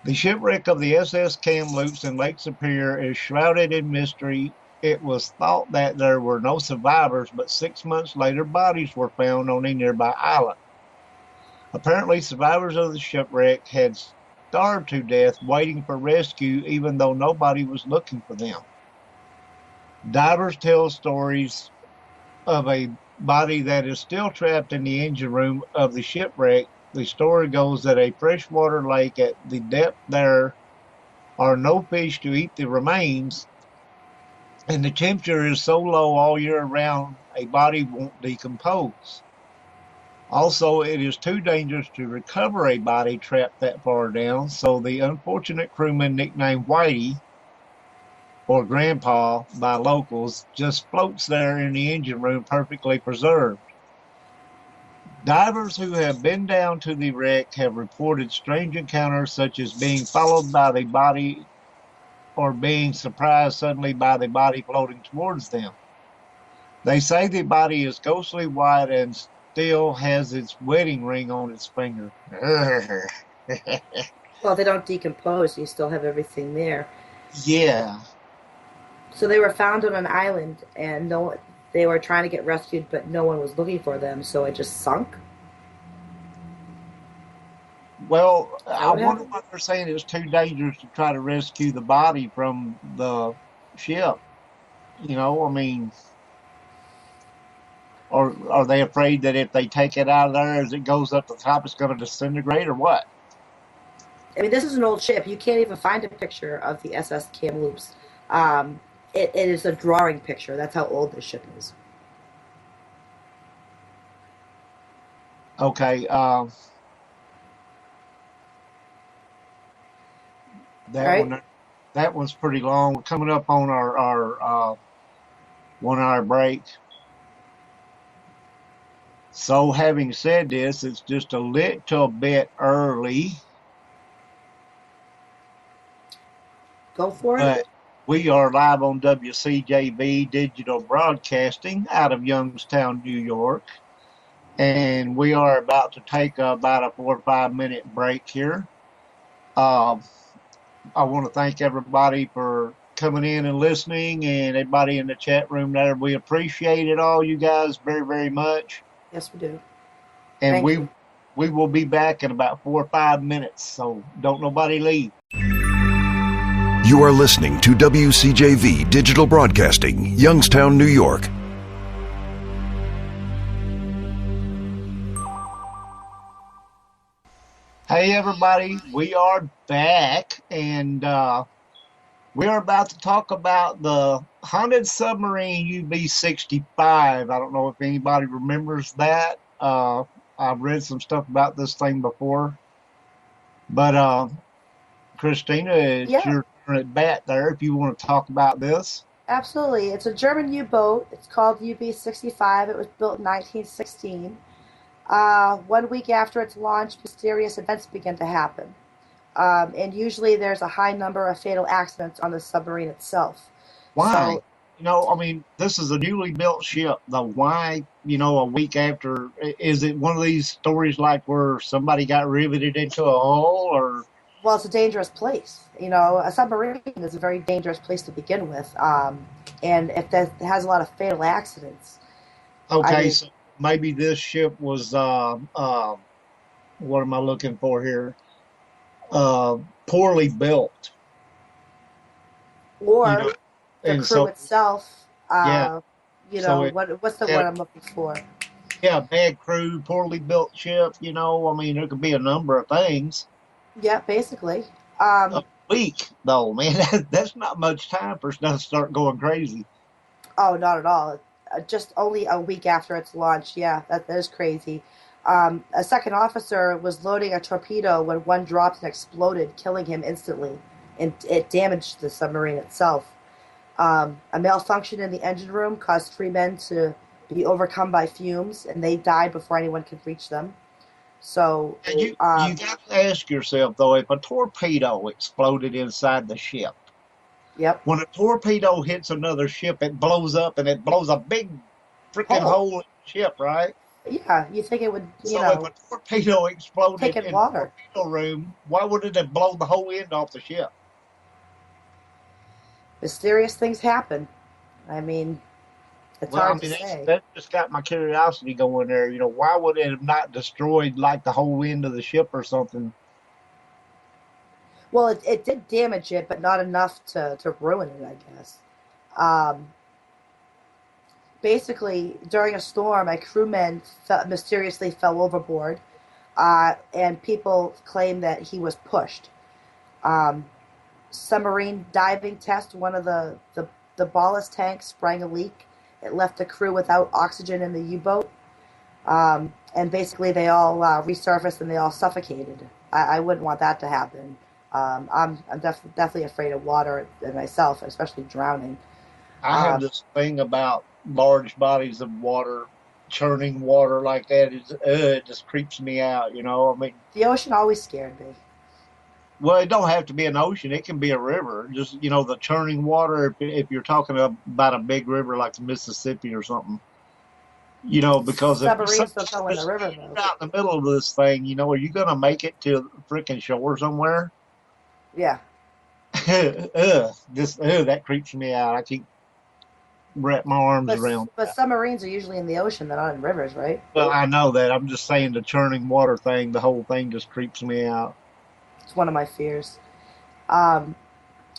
B: The shipwreck of the SS Kamloops in Lake Superior is shrouded in mystery. It was thought that there were no survivors, but 6 months later, bodies were found on a nearby island. Apparently, survivors of the shipwreck had starved to death waiting for rescue, even though nobody was looking for them. Divers tell stories of a body that is still trapped in the engine room of the shipwreck. The story goes that a freshwater lake at the depth there are no fish to eat the remains, and the temperature is so low all year round a body won't decompose. Also, it is too dangerous to recover a body trapped that far down, so the unfortunate crewman nicknamed Whitey, or Grandpa by locals, just floats there in the engine room perfectly preserved. Divers who have been down to the wreck have reported strange encounters such as being followed by the body or being surprised suddenly by the body floating towards them. They say the body is ghostly white and still has its wedding ring on its finger.
D: Well, they don't decompose. You still have everything there.
B: Yeah.
D: So they were found on an island, and they were trying to get rescued, but no one was looking for them, so it just sunk.
B: Well, I wonder why they're saying it's too dangerous to try to rescue the body from the ship. You know, I mean, or are they afraid that if they take it out of there as it goes up the top, it's going to disintegrate, or what?
D: I mean, this is an old ship. You can't even find a picture of the SS Kamloops. It is a drawing picture. That's how old this ship is.
B: Okay. That one's pretty long. We're coming up on our 1 hour break. So having said this, it's just a little bit early.
D: Go for it.
B: But we are live on WCJV Digital Broadcasting out of Youngstown, New York. And we are about to take about a 4 or 5 minute break here. I want to thank everybody for coming in and listening, and everybody in the chat room there. We appreciate it all, you guys, very, very much.
D: Yes, we do.
B: And we will be back in about 4 or 5 minutes, so don't nobody leave.
A: You are listening to WCJV Digital Broadcasting, Youngstown, New York.
B: Hey, everybody, we are back, and we are about to talk about the haunted submarine UB-65. I don't know if anybody remembers that. I've read some stuff about this thing before. But, Christina, it's your turn at bat there if you want to talk about this.
D: Absolutely. It's a German U-boat. It's called UB-65. It was built in 1916. 1 week after its launch, mysterious events begin to happen. And usually there's a high number of fatal accidents on the submarine itself.
B: Why?
D: So,
B: I mean, this is a newly built ship. The why, a week after, is it one of these stories like where somebody got riveted into a hole or?
D: well, it's a dangerous place. A submarine is a very dangerous place to begin with. And if that has a lot of fatal accidents, I
B: Okay,
D: mean,
B: so maybe this ship was, what am I looking for here? Uh, Poorly built, you know,
D: or the
B: and
D: crew
B: so,
D: itself,
B: yeah, so it
D: what's the
B: had
D: word I'm looking for?
B: yeah, bad crew, poorly built ship, I mean, there could be a number of things.
D: Yeah, basically.
B: A
D: Um,
B: week, though, man, that's not much time for stuff to start going crazy.
D: oh, not at all. Just only a week after its launch. Yeah, that is crazy. A second officer was loading a torpedo when one dropped and exploded, killing him instantly, and it damaged the submarine itself. A malfunction in the engine room caused three men to be overcome by fumes, and they died before anyone could reach them. So,
B: And you got to ask yourself though, if a torpedo exploded inside the ship,
D: yep.
B: when a torpedo hits another ship, it blows up and it blows a big freaking
D: Hole.
B: hole in the ship, right?
D: Yeah, you think it would,
B: So if a torpedo
D: take
B: exploded
D: in
B: in the
D: water.
B: torpedo room, why would it have blown the whole end off the ship?
D: Mysterious things happen. I mean, it's
B: Well, I
D: hard to
B: mean,
D: say.
B: that just got my curiosity going there. Why would it have not destroyed like the whole end of the ship or something?
D: Well, it did damage it, but not enough to ruin it, I guess. Um, Basically, during a storm, a crewman mysteriously fell overboard, and people claim that he was pushed. Um, Submarine diving test, one of the ballast tanks sprang a leak. It left the crew without oxygen in the U-boat. And basically, they all resurfaced and they all suffocated. I wouldn't want that to happen. I'm definitely afraid of water myself, especially drowning.
B: I have
D: Um,
B: this thing about large bodies of water, churning water like that it just creeps me out. I mean,
D: the ocean always scared me.
B: well, it don't have to be an ocean; it can be a river. Just the churning water. If you're talking about a big river like the Mississippi or something, because if
D: Submarines don't go in the river, though.
B: you're out in the middle of this thing, are you going to make it to freaking shore somewhere?
D: Yeah,
B: That creeps me out. I keep wrap my arms
D: but
B: around
D: but
B: that.
D: submarines are usually in the ocean; they're not in rivers, right?
B: Well, I know that. I'm just saying the churning water thing. The whole thing just creeps me out.
D: It's one of my fears. Um,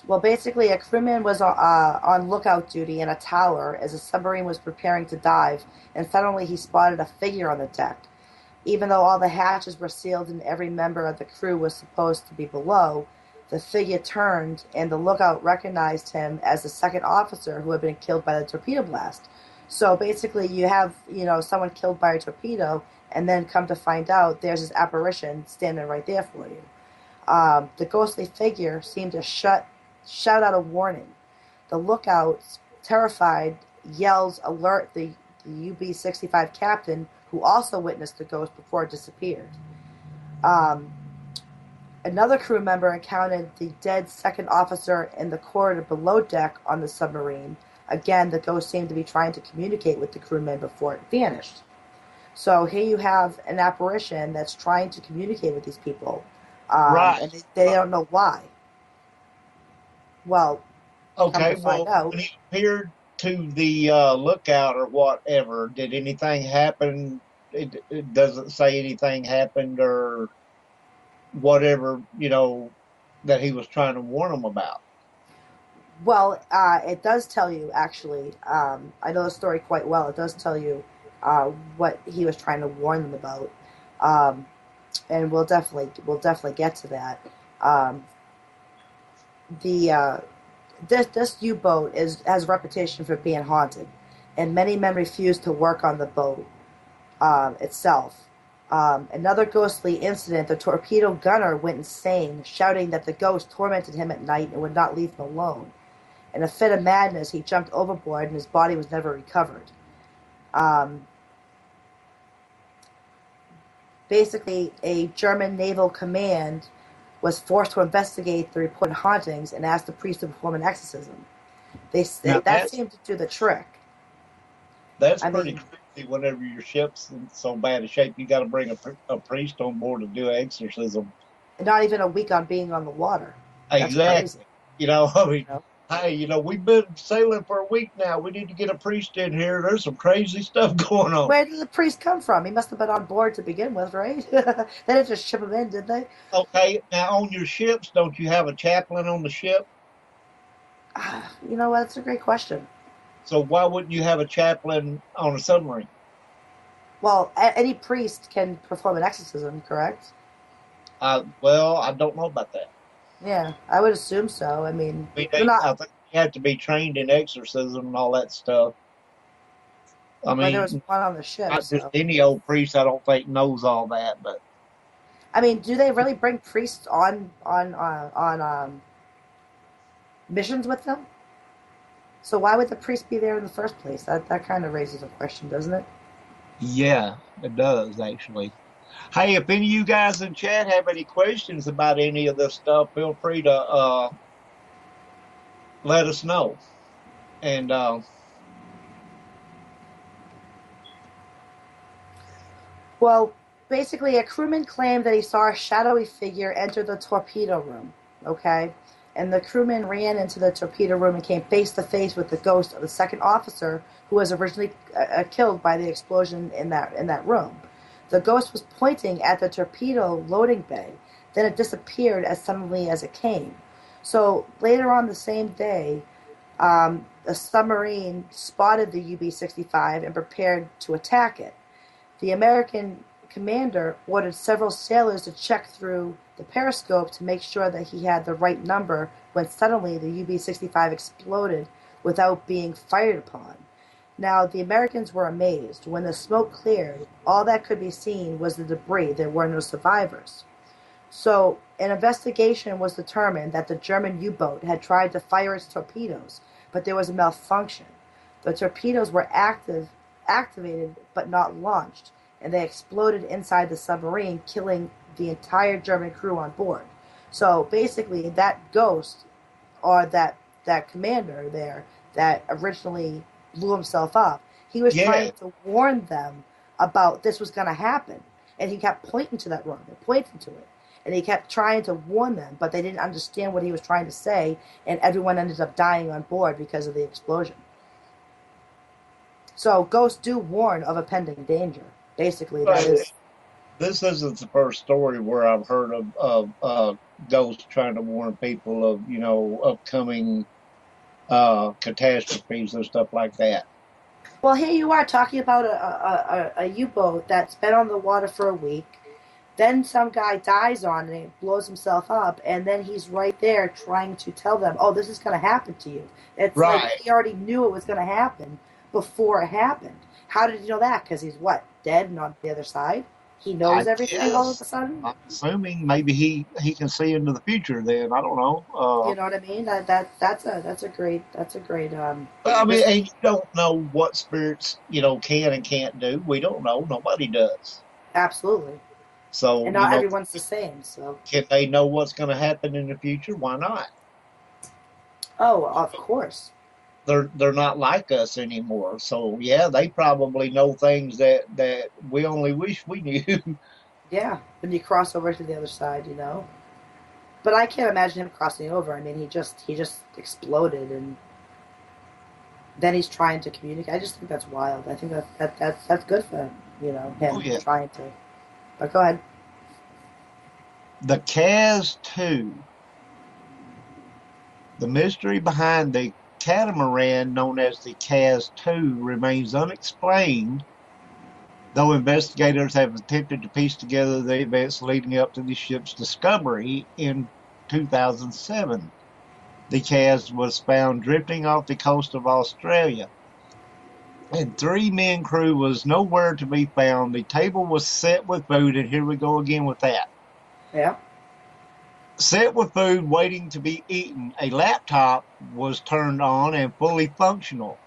D: well, basically, a crewman was on lookout duty in a tower as a submarine was preparing to dive, and suddenly he spotted a figure on the deck. Even though all the hatches were sealed and every member of the crew was supposed to be below, the figure turned, and the lookout recognized him as the second officer who had been killed by the torpedo blast. So basically, you have someone killed by a torpedo, and then come to find out there's this apparition standing right there for you. The ghostly figure seemed to shout out a warning. The lookout, terrified, yells alert the UB-65 captain, who also witnessed the ghost before it disappeared. Um, Another crew member encountered the dead second officer in the corridor below deck on the submarine. Again, the ghost seemed to be trying to communicate with the crewmen before it vanished. So here you have an apparition that's trying to communicate with these people,
B: Right.
D: and they don't know why. Well, come to
B: Okay.
D: find
B: Well,
D: out,
B: when he appeared to the lookout or whatever, did anything happen? It doesn't say anything happened or whatever, that he was trying to warn them about.
D: well, it does tell you actually. I know the story quite well. It does tell you what he was trying to warn them about, um, and we'll definitely get to that. Um, the this U boat has a reputation for being haunted, and many men refuse to work on the boat itself. Another ghostly incident: the torpedo gunner went insane, shouting that the ghost tormented him at night and would not leave him alone. In a fit of madness, he jumped overboard and his body was never recovered. Um, basically a German naval command was forced to investigate the reported hauntings and asked the priest to perform an exorcism.
B: Now
D: That seemed to do the trick.
B: that's
D: I
B: pretty
D: mean,
B: crazy. Whenever your ship's in so bad a shape, you got to bring a priest on board to do exorcism.
D: not even a week on being on the water. That's crazy.
B: Exactly. I mean,
D: You know?
B: hey, we've been sailing for a week now. We need to get a priest in here. There's some crazy stuff going on.
D: Where did the priest come from? He must have been on board to begin with, right? They didn't just ship him in, did they?
B: Okay, now on your ships, don't you have a chaplain on the ship?
D: You know what? That's a great question.
B: So why wouldn't you have a chaplain on a submarine?
D: Well, any priest can perform an exorcism, correct?
B: Well, I don't know about that.
D: Yeah, I would assume so. I mean,
B: I mean,
D: they're not.
B: I think you have to be trained in exorcism and all that stuff. I
D: But there was
B: mean,
D: one on the ship,
B: not just
D: so.
B: any old priest. I don't think knows all that, but
D: I mean, do they really bring priests on missions with them? So why would the priest be there in the first place? That kind of raises a question, doesn't it?
B: yeah, it does actually. Hey, if any of you guys in chat have any questions about any of this stuff, feel free to let us know. And
D: Well, basically, a crewman claimed that he saw a shadowy figure enter the torpedo room. Okay, and the crewman ran into the torpedo room and came face to face with the ghost of the second officer who was originally killed by the explosion in that room. The ghost was pointing at the torpedo loading bay. Then it disappeared as suddenly as it came. So later on the same day, a submarine spotted the UB-65 and prepared to attack it. The American commander ordered several sailors to check through the periscope to make sure that he had the right number when suddenly the UB-65 exploded without being fired upon. Now, the Americans were amazed. When the smoke cleared, all that could be seen was the debris. There were no survivors. So, an investigation was determined that the German U-boat had tried to fire its torpedoes, but there was a malfunction. The torpedoes were activated but not launched, and they exploded inside the submarine, killing the entire German crew on board. So basically, that ghost or that commander there that originally blew himself up, he was
B: yeah,
D: trying to warn them about this was going to happen, and he kept pointing to that room and pointing to it. And he kept trying to warn them, but they didn't understand what he was trying to say, and everyone ended up dying on board because of the explosion. So ghosts do warn of a pending danger. Basically, that
B: right.
D: is.
B: This isn't the first story where I've heard of ghosts trying to warn people of upcoming catastrophes and stuff like that.
D: Well, here you are talking about a U-boat that's been on the water for a week. Then some guy dies on it, blows himself up, and then he's right there trying to tell them, "Oh, this is going to happen to you." It's like
B: Right.
D: he already knew it was going to happen before it happened. How did he know that? Because he's what, dead and on the other side? He knows
B: I
D: everything all of a
B: guess.
D: sudden.
B: I'm assuming maybe he can see into the future. Then I don't know.
D: You know what I mean? That's a great
B: I mean,
D: mystery.
B: and you don't know what spirits can and can't do. We don't know. Nobody does.
D: Absolutely.
B: So
D: And not everyone's the same. So,
B: can they know what's going to happen in the future? Why not?
D: oh, of course.
B: They're not like us anymore. So yeah, they probably know things that we only wish we knew.
D: Yeah, when you cross over to the other side, you know. But I can't imagine him crossing over. I mean, he just exploded, and then he's trying to communicate. I just think that's wild. I think that's good for him.
B: Oh
D: Him
B: yeah,
D: trying to. But go ahead.
B: the Cas 2. The mystery behind the catamaran known as the Cas 2 remains unexplained, though investigators have attempted to piece together the events leading up to the ship's discovery in 2007. The Cas was found drifting off the coast of Australia, and three men crew was nowhere to be found. The table was set with food, and here we go again with that.
D: Yeah.
B: Set with food waiting to be eaten. A laptop was turned on and fully functional.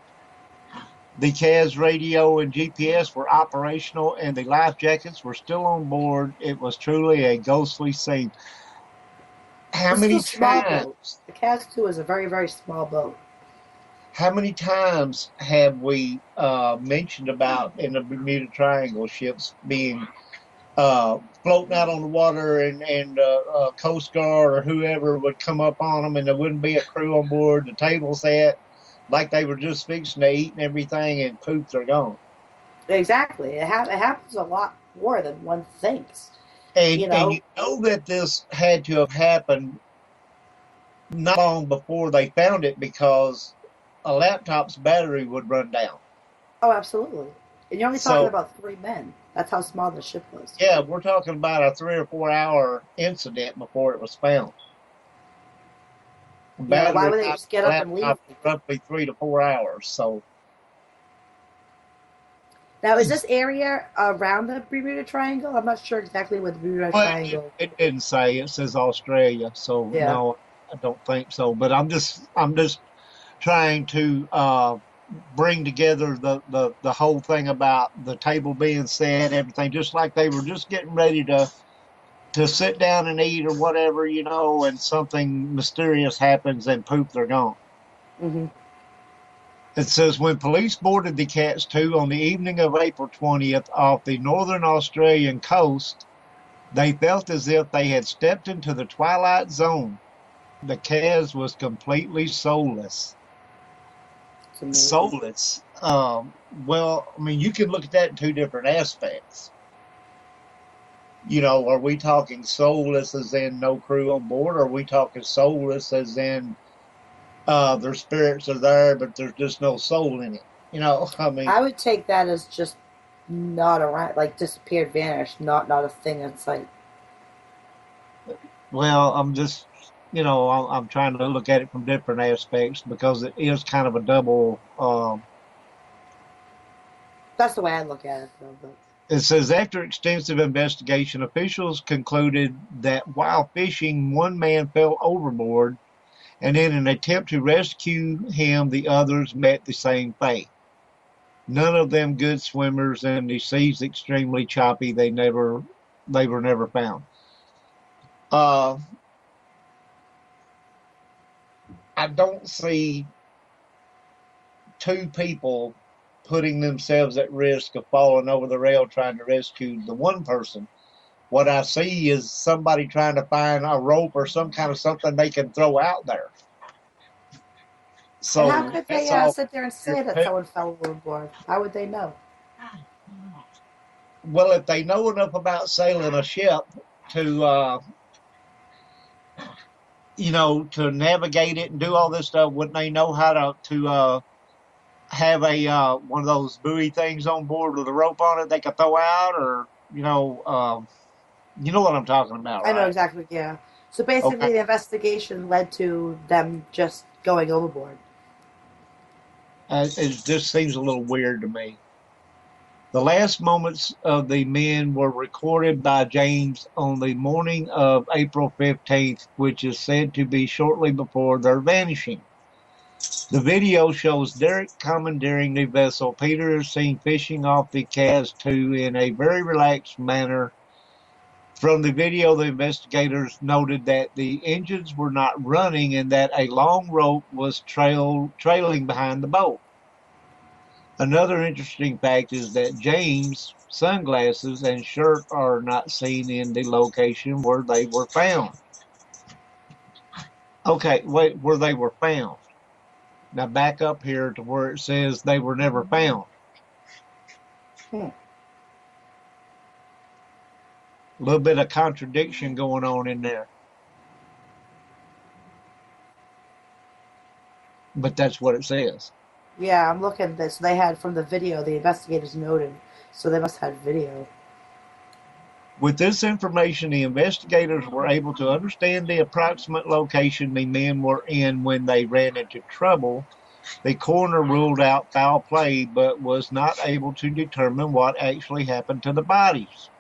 B: The CAS radio and GPS were operational, and the life jackets were still on board. It was truly a ghostly scene. How
D: This is a
B: many
D: small boat.
B: times?
D: The Cas 2 is a very, very small boat.
B: How many times have we mentioned about in the Bermuda Triangle ships being floating out on the water, and Coast Guard or whoever would come up on them, and there wouldn't be a crew on board. The table set like they were just fixing to eat and everything, and poof, they're gone.
D: Exactly. It happens a lot more than one thinks.
B: And
D: You
B: and you
D: know,
B: know that this had to have happened not long before they found it, because a laptop's battery would run down.
D: oh, absolutely. And you're only talking
B: So
D: about 3 men. That's how small the ship was.
B: yeah, we're talking about a 3 or 4 hour incident before it was found.
D: You know, why
B: Battery
D: would they
B: life
D: just get
B: on a
D: up and leave?
B: laptop is roughly 3 to 4 hours. So
D: Now, is this area around the Bermuda Triangle? I'm not sure exactly what the Bermuda
B: well,
D: Triangle.
B: it didn't say. It says Australia. So
D: Yeah.
B: no, I don't think so. But I'm just trying to bring together the whole thing about the table being set, everything, just like they were just getting ready to sit down and eat or whatever, and something mysterious happens and poof, they're gone.
D: Hmm.
B: It says when police boarded the Cats 2 on the evening of April 20th off the northern Australian coast, they felt as if they had stepped into the twilight zone. The Cas was completely soulless.
D: It's amazing.
B: Soulless. Well, I mean, you can look at that in two different aspects. Are we talking soulless as in no crew on board, or are we talking soulless as in their spirits are there, but there's just no soul in it? I mean,
D: I would take that as just not around, like disappeared, vanished, not a thing in sight.
B: well, I'm just, I'm trying to look at it from different aspects, because it is kind of a double.
D: That's the way I look at it, though. But
B: It says after extensive investigation, officials concluded that while fishing, one man fell overboard, and in an attempt to rescue him, the others met the same fate. None of them good swimmers, and the sea's extremely choppy. They were never found. Uh, I don't see two people putting themselves at risk of falling over the rail trying to rescue the one person. What I see is somebody trying to find a rope or some kind of something they can throw out there.
D: and how
B: So
D: could they
B: that's all.
D: sit there and say that someone fell overboard? How would they know?
B: Well, if they know enough about sailing a ship to, to navigate it and do all this stuff, wouldn't they know how to have a one of those buoy things on board with a rope on it they could throw out, or you know what I'm talking about,
D: I know
B: right?
D: exactly. Yeah. So
B: Okay.
D: basically, the investigation led to them just going overboard.
B: It just seems a little weird to me. The last moments of the men were recorded by James on the morning of April 15th, which is said to be shortly before their vanishing. The video shows Derek commandeering the vessel. Peter is seen fishing off the Cas 2 in a very relaxed manner. From the video, the investigators noted that the engines were not running and that a long rope was trailing behind the boat. Another interesting fact is that James' sunglasses and shirt are not seen in the location where they were found. Okay, wait, where they were found. Now back up here to where it says they were never found.
D: Hmm.
B: A little bit of contradiction going on in there. But that's what it says.
D: Yeah, I'm looking at this. They had from the video. The investigators noted, so they must have video.
B: With this information, the investigators were able to understand the approximate location the men were in when they ran into trouble. The coroner ruled out foul play, but was not able to determine what actually happened to the bodies.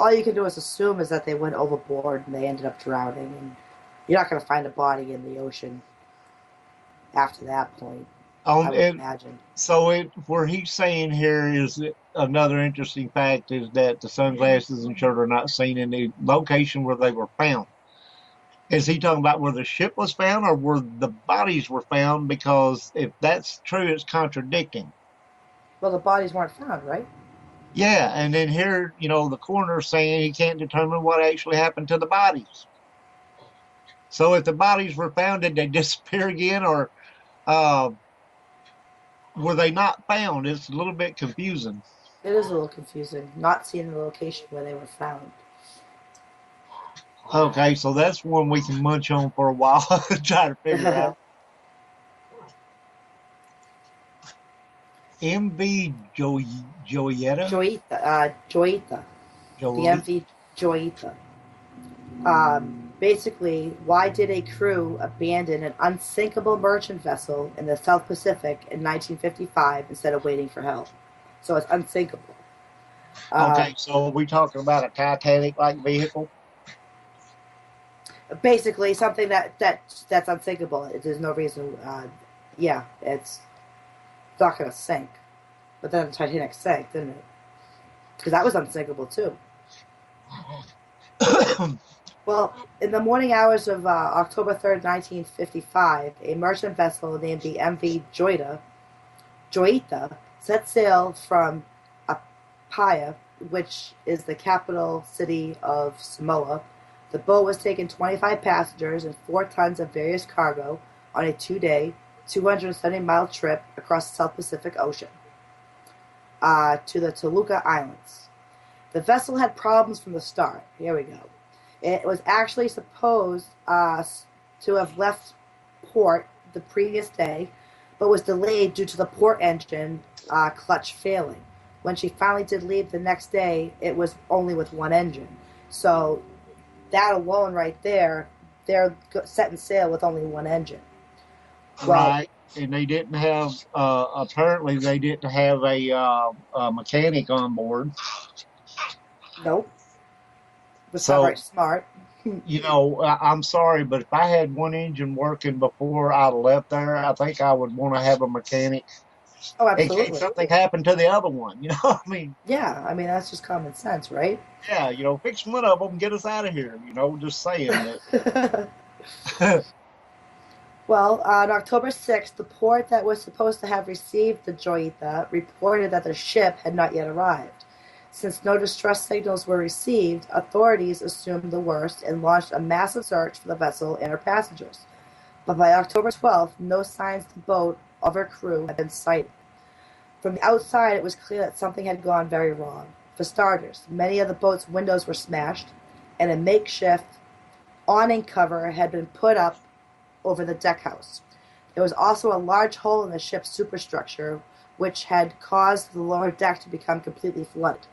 D: All you can do is assume is that they went overboard and they ended up drowning, and you're not going to find a body in the ocean after that point. I
B: On
D: would
B: it,
D: imagine.
B: so where he's saying here is another interesting fact is that the sunglasses and shirt are not seen in the location where they were found. Is he talking about where the ship was found or where the bodies were found? Because if that's true, it's contradicting.
D: Well, the bodies weren't found, right?
B: Yeah, and then here, the coroner's saying he can't determine what actually happened to the bodies. So if the bodies were found, did they disappear again, or uh, were they not found? It's a little bit confusing.
D: It is a little confusing, not seeing the location where they were found.
B: Okay, so that's one we can munch on for a while and try to figure out. MV Joyetta?
D: Joyita, the
B: Jolie?
D: MV Joyita. Basically, why did a crew abandon an unsinkable merchant vessel in the South Pacific in 1955 instead of waiting for help? So it's unsinkable.
B: Okay,
D: Um,
B: so we talking about a Titanic-like vehicle?
D: Basically, something that's unsinkable. There's no reason. Yeah, it's not going to sink. But then the Titanic sank, didn't it? Because that was unsinkable too. Well, in the morning hours of October 3rd, 1955, a merchant vessel named the MV Joita set sail from Apia, which is the capital city of Samoa. The boat was taking 25 passengers and 4 tons of various cargo on a 2-day, 270-mile trip across the South Pacific Ocean to the Toluca Islands. The vessel had problems from the start. Here we go. It was actually supposed to have left port the previous day, but was delayed due to the port engine clutch failing. When she finally did leave the next day, it was only with one engine. So that alone right there, they're setting sail with only one engine. Well,
B: Right. And they didn't have, apparently, they didn't have a mechanic on board.
D: nope. Was not
B: So,
D: very smart.
B: I'm sorry, but if I had one engine working before I left there, I think I would want to have a mechanic
D: Oh,
B: in case
D: absolutely.
B: something happened to the other one. I mean,
D: Yeah, I mean, that's just common sense, right?
B: yeah, fix one of them, get us out of here. Just saying.
D: Well, on October 6th, the port that was supposed to have received the Joyita reported that the ship had not yet arrived. Since no distress signals were received, authorities assumed the worst and launched a massive search for the vessel and her passengers. But by October 12th, no signs of the boat or her crew had been sighted. From the outside, it was clear that something had gone very wrong. For starters, many of the boat's windows were smashed, and a makeshift awning cover had been put up over the deckhouse. There was also a large hole in the ship's superstructure, which had caused the lower deck to become completely flooded.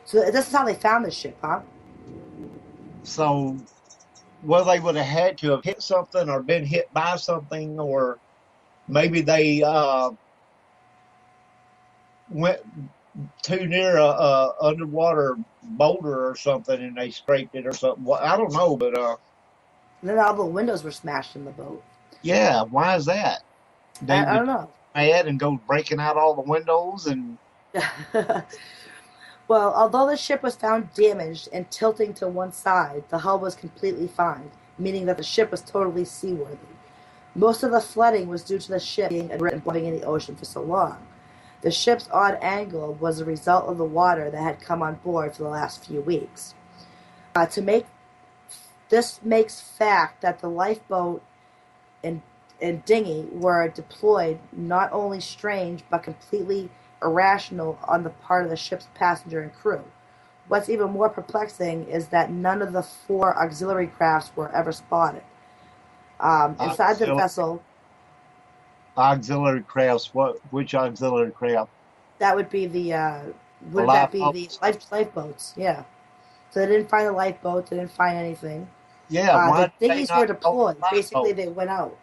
D: So this is how they found the ship, huh?
B: So, well, they would have had to have hit something or been hit by something, or maybe they went too near a underwater boulder or something and they scraped it or something. Well, I don't know, but
D: And then all the windows were smashed in the boat.
B: yeah, why is that? They
D: I
B: would
D: don't know.
B: mad and go breaking out all the windows and
D: Well, although the ship was found damaged and tilting to one side, the hull was completely fine, meaning that the ship was totally seaworthy. Most of the flooding was due to the ship being and floating in the ocean for so long. The ship's odd angle was a result of the water that had come on board for the last few weeks. To make this makes fact that the lifeboat and, and dinghy were deployed not only strange but completely irrational on the part of the ship's passenger and crew. What's even more perplexing is that none of the 4 auxiliary crafts were ever spotted. Inside the vessel,
B: auxiliary crafts. Which auxiliary craft?
D: that would be
B: The
D: would that be the
B: lifeboats.
D: lifeboats? Yeah. So they didn't find the lifeboat. They didn't find anything.
B: Yeah, why
D: The
B: did they
D: dinghies were
B: not know
D: deployed.
B: the
D: Basically,
B: lifeboat?
D: they went out.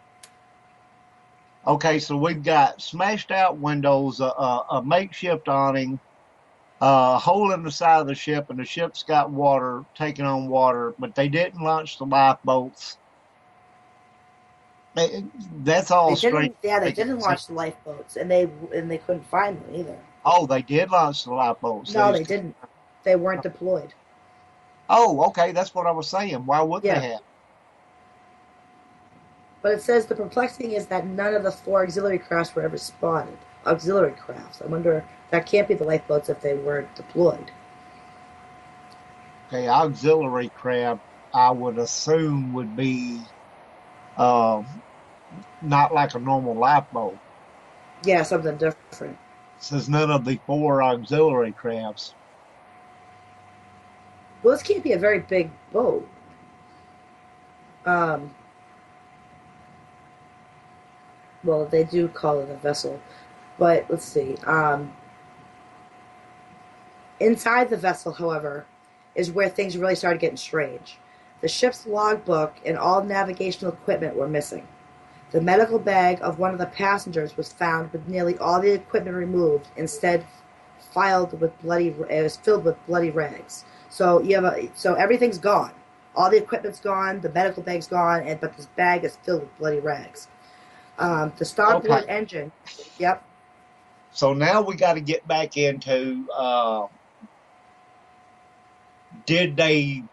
B: Okay, so we've got smashed out windows, a makeshift awning, a hole in the side of the ship, and the ship's got water, taking on water, but they didn't launch the lifeboats. That's all
D: They
B: straight.
D: didn't. Yeah, they didn't launch the lifeboats, and they couldn't find them either.
B: Oh, they did launch the lifeboats. They
D: No,
B: just
D: they didn't. They weren't deployed.
B: Oh, okay. That's what I was saying. Why wouldn't they
D: Yeah,
B: have?
D: but it says the perplexing is that none of the four auxiliary crafts were ever spotted. Auxiliary crafts. I wonder, that can't be the lifeboats if they weren't deployed.
B: Okay, auxiliary craft, I would assume would be uh, not like a normal lifeboat.
D: Yeah, something different.
B: Says none of the four auxiliary crafts.
D: Well, this can't be a very big boat. Um, well, they do call it a vessel, but let's see. Inside the vessel, however, is where things really started getting strange. The ship's logbook and all navigational equipment were missing. The medical bag of one of the passengers was found with nearly all the equipment removed, instead it was filled with bloody rags. So so everything's gone. All the equipment's gone, the medical bag's gone, but this bag is filled with bloody rags. The
B: Okay,
D: starboard engine, yep.
B: so now we got to get back into did they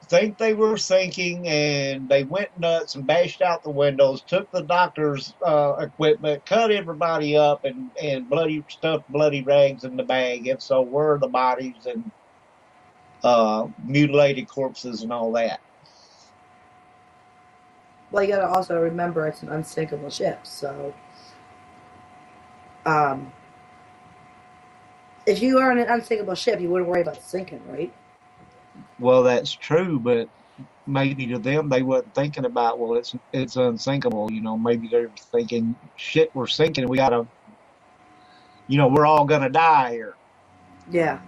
B: think they were sinking and they went nuts and bashed out the windows, took the doctor's equipment, cut everybody up, and bloody stuffed bloody rags in the bag? If so, where are the bodies and mutilated corpses and all that?
D: Well, you got to also remember it's an unsinkable ship. So, um, if you are on an unsinkable ship, you wouldn't worry about sinking, right?
B: Well, that's true, but maybe to them they wasn't thinking about, well, it's unsinkable. Maybe they're thinking, shit, we're sinking. We gotta, we're all gonna die here,
D: Yeah.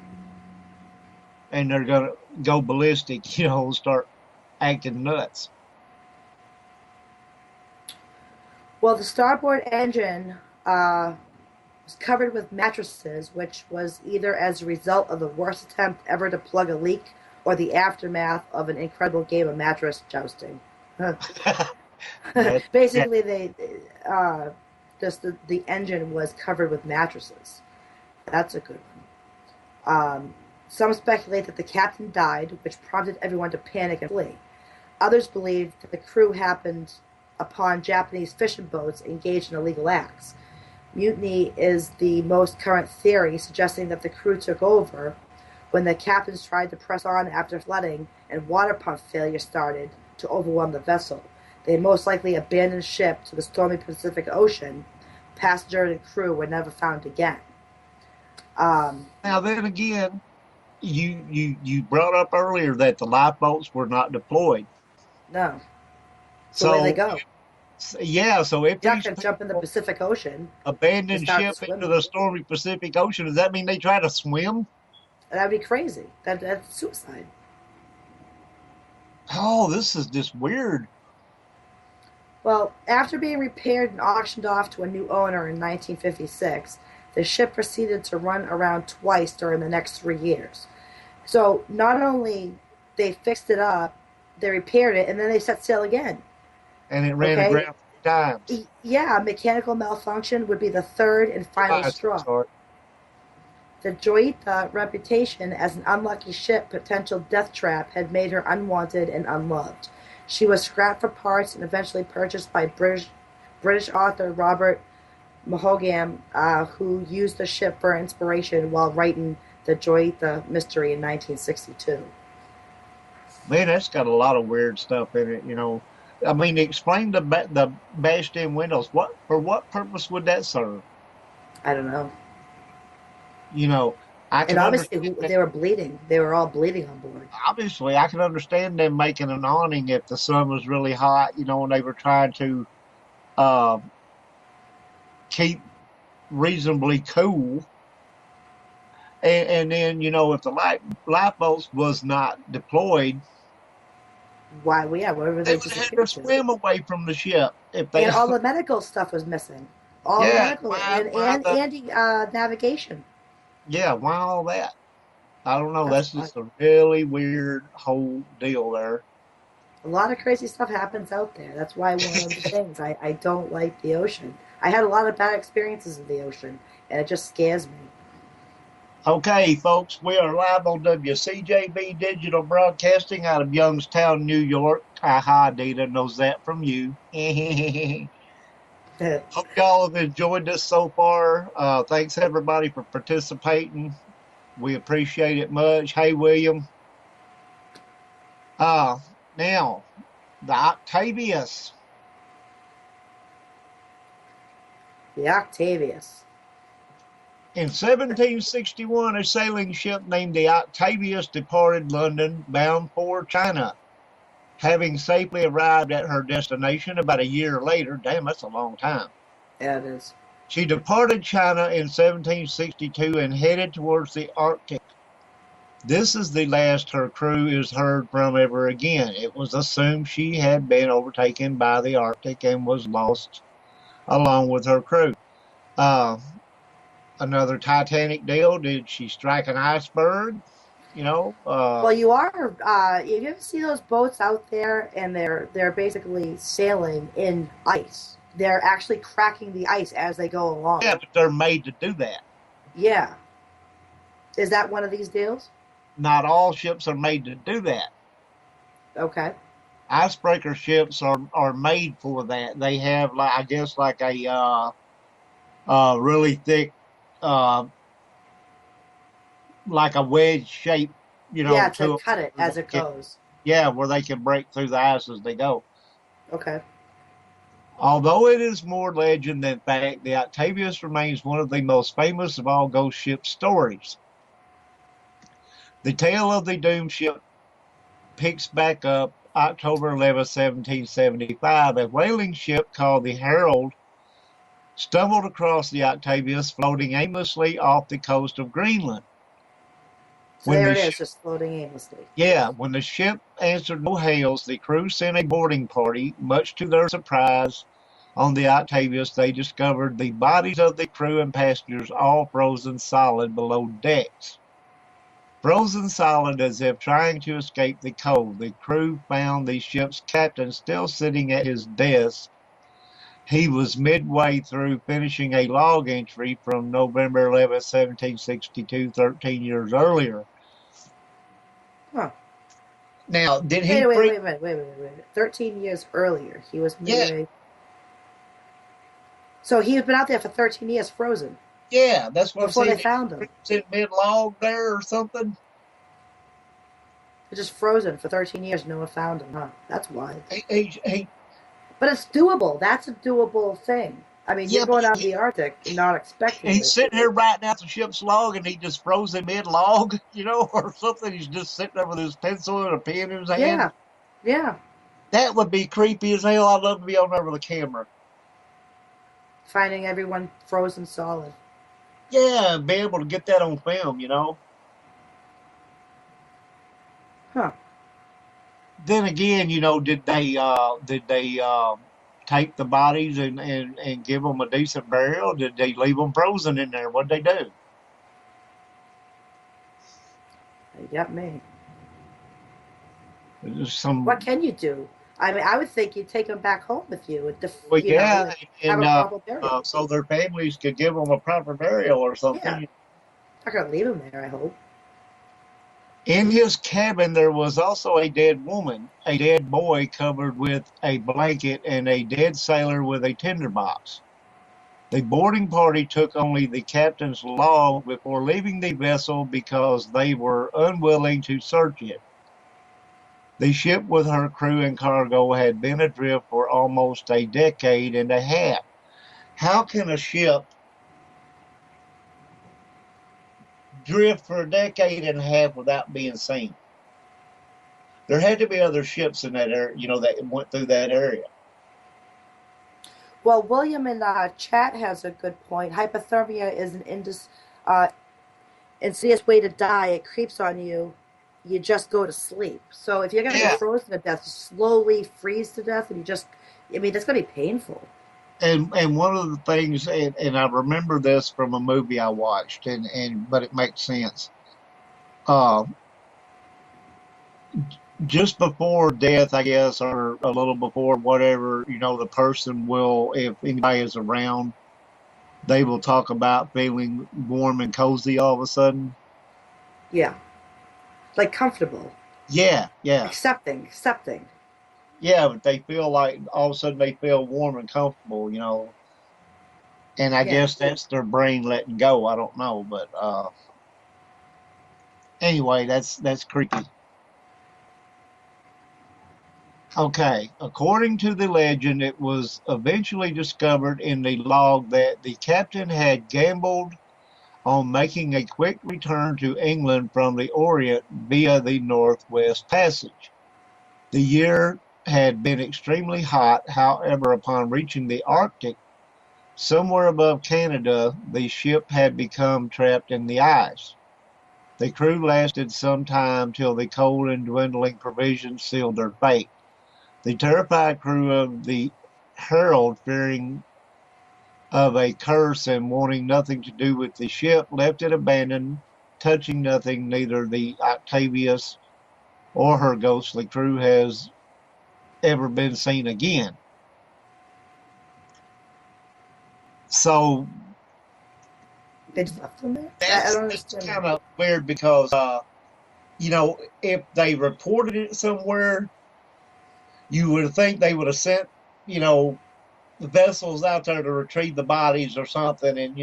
B: and they're gonna go ballistic. Start acting nuts.
D: Well, the starboard engine was covered with mattresses, which was either as a result of the worst attempt ever to plug a leak or the aftermath of an incredible game of mattress jousting.
B: that, that
D: Basically, just the engine was covered with mattresses. That's a good one. Some speculate that the captain died, which prompted everyone to panic and flee. Others believe that the crew happened upon Japanese fishing boats engaged in illegal acts. Mutiny is the most current theory, suggesting that the crew took over when the captains tried to press on after flooding and water pump failure started to overwhelm the vessel. They most likely abandoned ship to the stormy Pacific Ocean. Passenger and crew were never found again.
B: Now then again, you brought up earlier that the lifeboats were not deployed.
D: No. So where do they
B: So
D: go?
B: yeah, so if
D: You're not
B: these
D: going to jump in the
B: people
D: Pacific Ocean and
B: abandoned
D: start
B: ship into
D: swimming.
B: the stormy Pacific Ocean, does that mean they try to swim?
D: That'd be crazy. That's suicide.
B: Oh, this is just weird.
D: Well, after being repaired and auctioned off to a new owner in 1956, the ship proceeded to run around twice during the next 3 years. So not only they fixed it up, they repaired it, and then they set sail again.
B: And it ran
D: Okay?
B: aground 3 times.
D: Yeah, mechanical malfunction would be the third and final
B: I'm so
D: straw.
B: sorry.
D: The Joita reputation as an unlucky ship potential death trap had made her unwanted and unloved. She was scrapped for parts and eventually purchased by British author Robert Mahogam, who used the ship for inspiration while writing the Joita mystery in 1962.
B: Man, that's got a lot of weird stuff in it. I mean, explain the bashed-in windows. For what purpose would that serve?
D: I don't know.
B: You know, I
D: And
B: can
D: obviously,
B: understand.
D: they were bleeding. They were all bleeding on board.
B: Obviously, I can understand them making an awning if the sun was really hot. And they were trying to uh, keep reasonably cool. And then, if the lifeboats was not deployed,
D: Why? Well, yeah, where were
B: they
D: they
B: would have to
D: disappeared to?
B: swim away from the ship if they.
D: And all the medical stuff was missing. All the
B: Yeah,
D: medical
B: why?
D: and
B: Why
D: and
B: the?
D: and navigation.
B: Yeah, why all that? I don't know.
D: That's
B: That's
D: why.
B: just a really weird whole deal there.
D: A lot of crazy stuff happens out there. That's why one of the things I don't like the ocean. I had a lot of bad experiences in the ocean, and it just scares me.
B: Okay, folks, we are live on WCJV Digital Broadcasting out of Youngstown, New York. Aha, Dita knows that from you. Hope y'all have enjoyed this so far. Thanks everybody for participating. We appreciate it much. Hey, William. Now, the Octavius.
D: The Octavius.
B: In 1761, a sailing ship named the Octavius departed London bound for China. Having safely arrived at her destination about a year later, damn, that's a long time.
D: Yeah, it is.
B: She departed China in 1762 and headed towards the Arctic. This is the last her crew is heard from ever again. It was assumed she had been overtaken by the Arctic and was lost along with her crew. Another Titanic deal. Did she strike an iceberg?
D: Well, you are. You ever see those boats out there, and they're basically sailing in ice. They're actually cracking the ice as they go along.
B: Yeah, but they're made to do that.
D: Yeah. Is that one of these deals?
B: Not all ships are made to do that.
D: Okay.
B: Icebreaker ships are made for that. They have, like, I guess, like a really thick, like a wedge shape,
D: Yeah, to
B: to
D: cut it as it goes.
B: yeah, where they can break through the ice as they go.
D: Okay.
B: Although it is more legend than fact, the Octavius remains one of the most famous of all ghost ship stories. The tale of the doomed ship picks back up October 11, 1775. A whaling ship called the Herald stumbled across the Octavius floating aimlessly off the coast of Greenland.
D: So there it is, just floating aimlessly.
B: Yeah, when the ship answered no hails, the crew sent a boarding party. Much to their surprise, on the Octavius, they discovered the bodies of the crew and passengers all frozen solid below decks. Frozen solid as if trying to escape the cold. The crew found the ship's captain still sitting at his desk. He was midway through finishing a log entry from November 11, 1762, 13 years earlier.
D: Huh.
B: Now, did he
D: Wait a minute. 13 years earlier, he was midway.
B: Yeah.
D: So he had been out there for 13 years frozen.
B: Yeah, that's what
D: before they found him.
B: In mid-log there or something.
D: They're just frozen for 13 years. No one found him, huh? That's why.
B: But
D: it's doable. That's a doable thing. I mean, you're going out of the Arctic and not expecting
B: He's sitting here writing out the ship's log, and he just frozen mid-log, or something. He's just sitting there with his pencil and a pen in his hand.
D: Yeah.
B: That would be creepy as hell. I'd love to be on there with a camera.
D: Finding everyone frozen solid.
B: Yeah, be able to get that on film,
D: Huh.
B: Then again, did they take the bodies and give them a decent burial? Did they leave them frozen in there? What'd they do?
D: You got me.
B: What
D: can you do? I mean, I would think you'd take them back home with you.
B: Have a proper burial. So their families could give them a proper burial or something.
D: Yeah. Not going to leave them there, I hope.
B: In his cabin, there was also a dead woman, a dead boy covered with a blanket, and a dead sailor with a tinderbox. The boarding party took only the captain's log before leaving the vessel because they were unwilling to search it. The ship with her crew and cargo had been adrift for almost a decade and a half. How can a ship drift for a decade and a half without being seen? There had to be other ships in that area, that went through that area.
D: Well, William in chat has a good point. Hypothermia is an insidious way to die. It creeps on you. You just go to sleep. So if you're going to get frozen to death, you slowly freeze to death, and that's going to be painful.
B: And one of the things, and I remember this from a movie I watched, but it makes sense. just before death, I guess, or a little before whatever, the person will, if anybody is around, they will talk about feeling warm and cozy all of a sudden.
D: Yeah. Like comfortable.
B: Yeah, yeah,
D: Accepting.
B: yeah, but they feel like all of a sudden they feel warm and comfortable. And I
D: Yeah.
B: guess that's their brain letting go. I don't know, but anyway, that's creepy. Okay, according to the legend, it was eventually discovered in the log that the captain had gambled on making a quick return to England from the Orient via the Northwest Passage. The year had been extremely hot, however, upon reaching the Arctic, somewhere above Canada, the ship had become trapped in the ice. The crew lasted some time till the cold and dwindling provisions sealed their fate. The terrified crew of the Herald, fearing of a curse and wanting nothing to do with the ship, left it abandoned, touching nothing. Neither the Octavius or her ghostly crew has ever been seen again. So
D: They just left them there? I
B: that's
D: don't
B: that's
D: understand that.
B: kind of weird because if they reported it somewhere, you would think they would have sent you know vessels out there to retrieve the bodies or something, and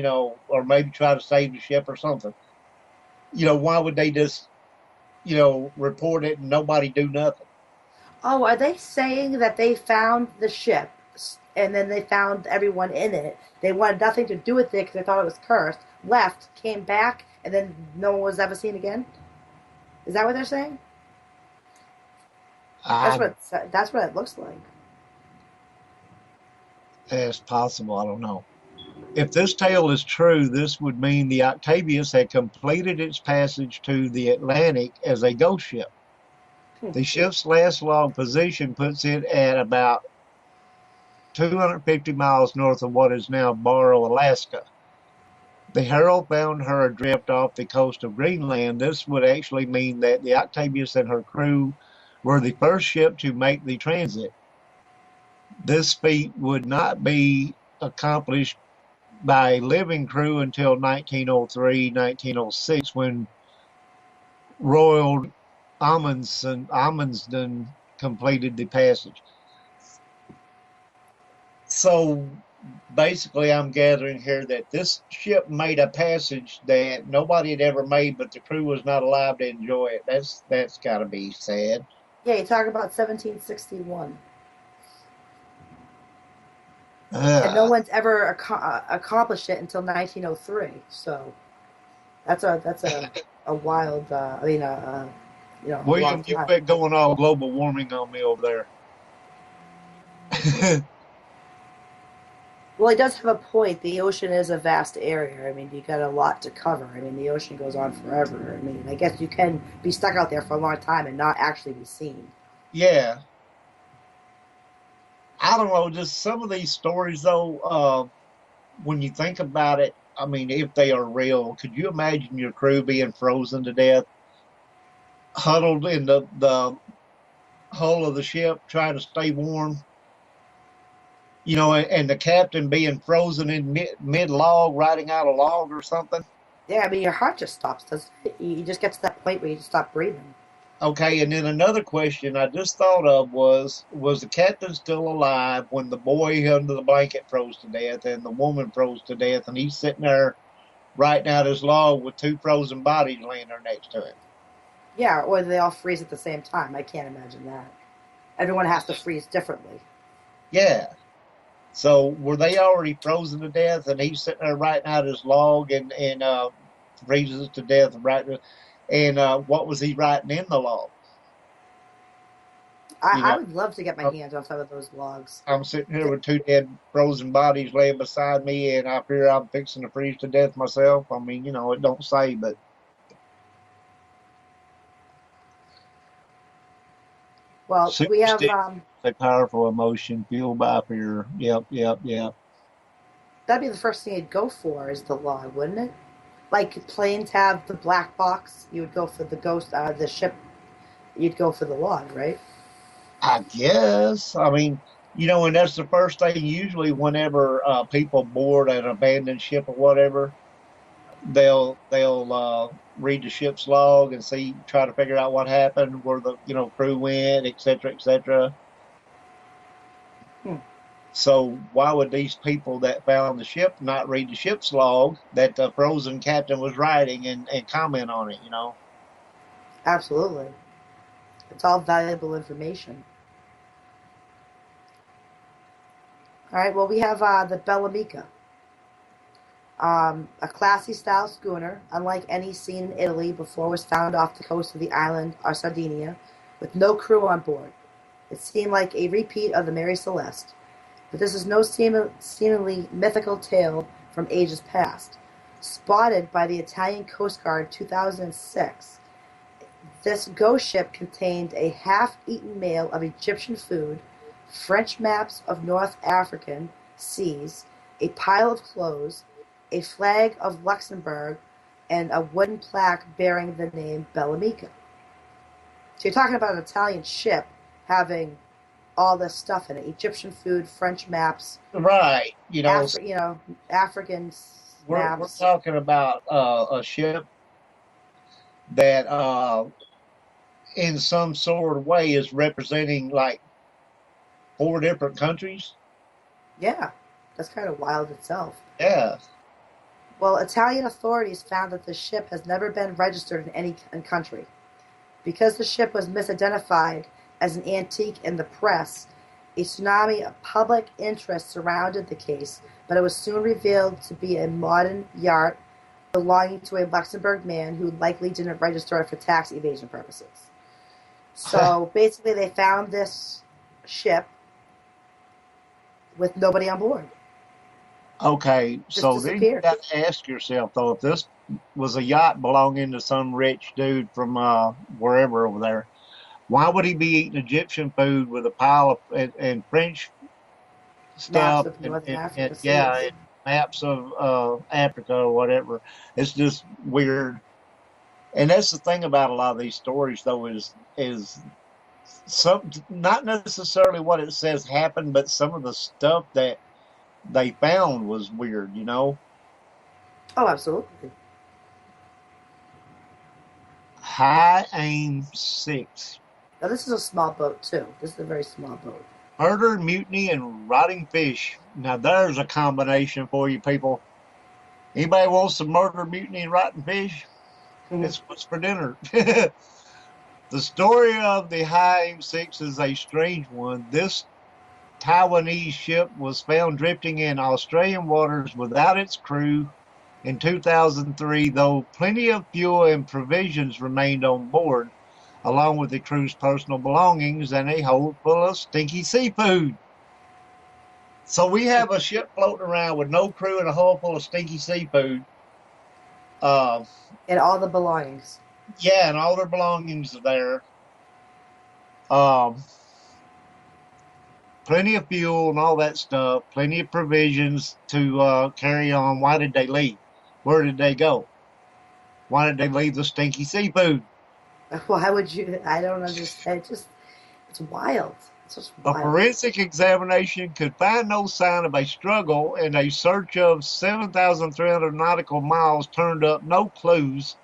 B: or maybe try to save the ship or something. Why would they just report it and nobody do nothing?
D: Oh, are they saying that they found the ship and then they found everyone in it? They wanted nothing to do with it because they thought it was cursed, left, came back, and then no one was ever seen again? Is that what they're saying? That's
B: I
D: what that's what it looks like.
B: It's possible. I don't know. If this tale is true, this would mean the Octavius had completed its passage to the Atlantic as a ghost ship.
D: Hmm.
B: The ship's last log position puts it at about 250 miles north of what is now Barrow, Alaska. The Herald found her adrift off the coast of Greenland. This would actually mean that the Octavius and her crew were the first ship to make the transit. This feat would not be accomplished by a living crew until 1903, 1906, when Royal Amundsen completed the passage. So basically, I'm gathering here that this ship made a passage that nobody had ever made, but the crew was not allowed to enjoy it. That's got to be sad.
D: Yeah, you talk about 1761, and no
B: Uh,
D: one's ever accomplished it until 1903. So that's a wild. I mean, a long
B: William, you
D: time.
B: quit going all global warming on me over there.
D: Well, he does have a point. The ocean is a vast area. I mean, you got a lot to cover. I mean, the ocean goes on forever. I mean, I guess you can be stuck out there for a long time and not actually be seen.
B: Yeah, I don't know. Just some of these stories, though, when you think about it, I mean, if they are real, could you imagine your crew being frozen to death, huddled in the hull of the ship, trying to stay warm? And the captain being frozen in mid log, riding out a log or something.
D: Yeah, I mean, your heart just stops, doesn't it? You just get to that point where you just stop breathing.
B: Okay, and then another question I just thought of was the captain still alive when the boy under the blanket froze to death and the woman froze to death, and he's sitting there writing out his log with two frozen bodies laying there next to him?
D: Yeah, or they all freeze at the same time. I can't imagine that. Everyone has to freeze differently.
B: Yeah. So were they already frozen to death, and he's sitting there writing out his log and freezes to death right? And what was he writing in the log? You
D: I
B: know,
D: would love to get my
B: uh,
D: hands on some of those logs.
B: I'm sitting here with two dead frozen bodies laying beside me, and I fear I'm fixing to freeze to death myself. I mean, it don't say, but
D: Well, we have
B: superstition is a powerful emotion fueled by fear. Yep, yep, yep.
D: that'd be the first thing you'd go for is the log, wouldn't it? Like planes have the black box, you would go for the ghost, the ship you'd go for the log, right?
B: I guess. I mean, and that's the first thing usually whenever people board an abandoned ship or whatever, they'll read the ship's log and try to figure out what happened, where the crew went, et cetera, et cetera.
D: Hmm.
B: So why would these people that found the ship not read the ship's log that the frozen captain was writing and comment on it?
D: Absolutely. It's all valuable information. All right, well, we have the Bellamica, a classy style schooner, unlike any seen in Italy before, was found off the coast of the island of Sardinia with no crew on board. It seemed like a repeat of the Mary Celeste, but this is no seemingly mythical tale from ages past. Spotted by the Italian Coast Guard in 2006, this ghost ship contained a half-eaten meal of Egyptian food, French maps of North African seas, a pile of clothes, a flag of Luxembourg, and a wooden plaque bearing the name Bellamica. So you're talking about an Italian ship having all this stuff in it: Egyptian food, French maps,
B: Right.
D: African
B: We're
D: maps.
B: talking about a ship that in some sort of way is representing like four different countries.
D: Yeah, that's kind of wild itself.
B: Yeah.
D: Well, Italian authorities found that the ship has never been registered in any country. Because the ship was misidentified as an antique in the press, a tsunami of public interest surrounded the case, but it was soon revealed to be a modern yacht belonging to a Luxembourg man who likely didn't register it for tax evasion purposes. So basically, they found this ship with nobody on board.
B: Okay,
D: Just
B: so then you
D: disappeared.
B: got to ask yourself though, if this was a yacht belonging to some rich dude from wherever over there, why would he be eating Egyptian food with a pile of and French
D: Maps
B: stuff
D: of
B: and,
D: North
B: and, and
D: Africa
B: yeah,
D: seas.
B: and maps of Africa or whatever? It's just weird. And that's the thing about a lot of these stories though is some not necessarily what it says happened, but some of the stuff that they found was weird.
D: Oh, absolutely.
B: High aim six.
D: Now, this is a small boat, too. This is a very small boat.
B: Murder, mutiny, and rotting fish. Now there's a combination for you people. Anybody wants some murder, mutiny, and rotten fish?
D: Mhm.
B: It's what's for dinner. The story of the High Aim Six is a strange one. This Taiwanese ship was found drifting in Australian waters without its crew in 2003, though plenty of fuel and provisions remained on board, along with the crew's personal belongings and a hold full of stinky seafood. So we have a ship floating around with no crew and a hull full of stinky seafood. Uh,
D: And all the belongings.
B: yeah, and all their belongings are there. Um, Plenty of fuel and all that stuff. Plenty of provisions to carry on. Why did they leave? Where did they go? Why did they leave the stinky seafood?
D: Why would you? I don't understand. It's wild. It's just
B: A
D: wild.
B: forensic examination could find no sign of a struggle, and a search of 7,300 nautical miles turned up no clues.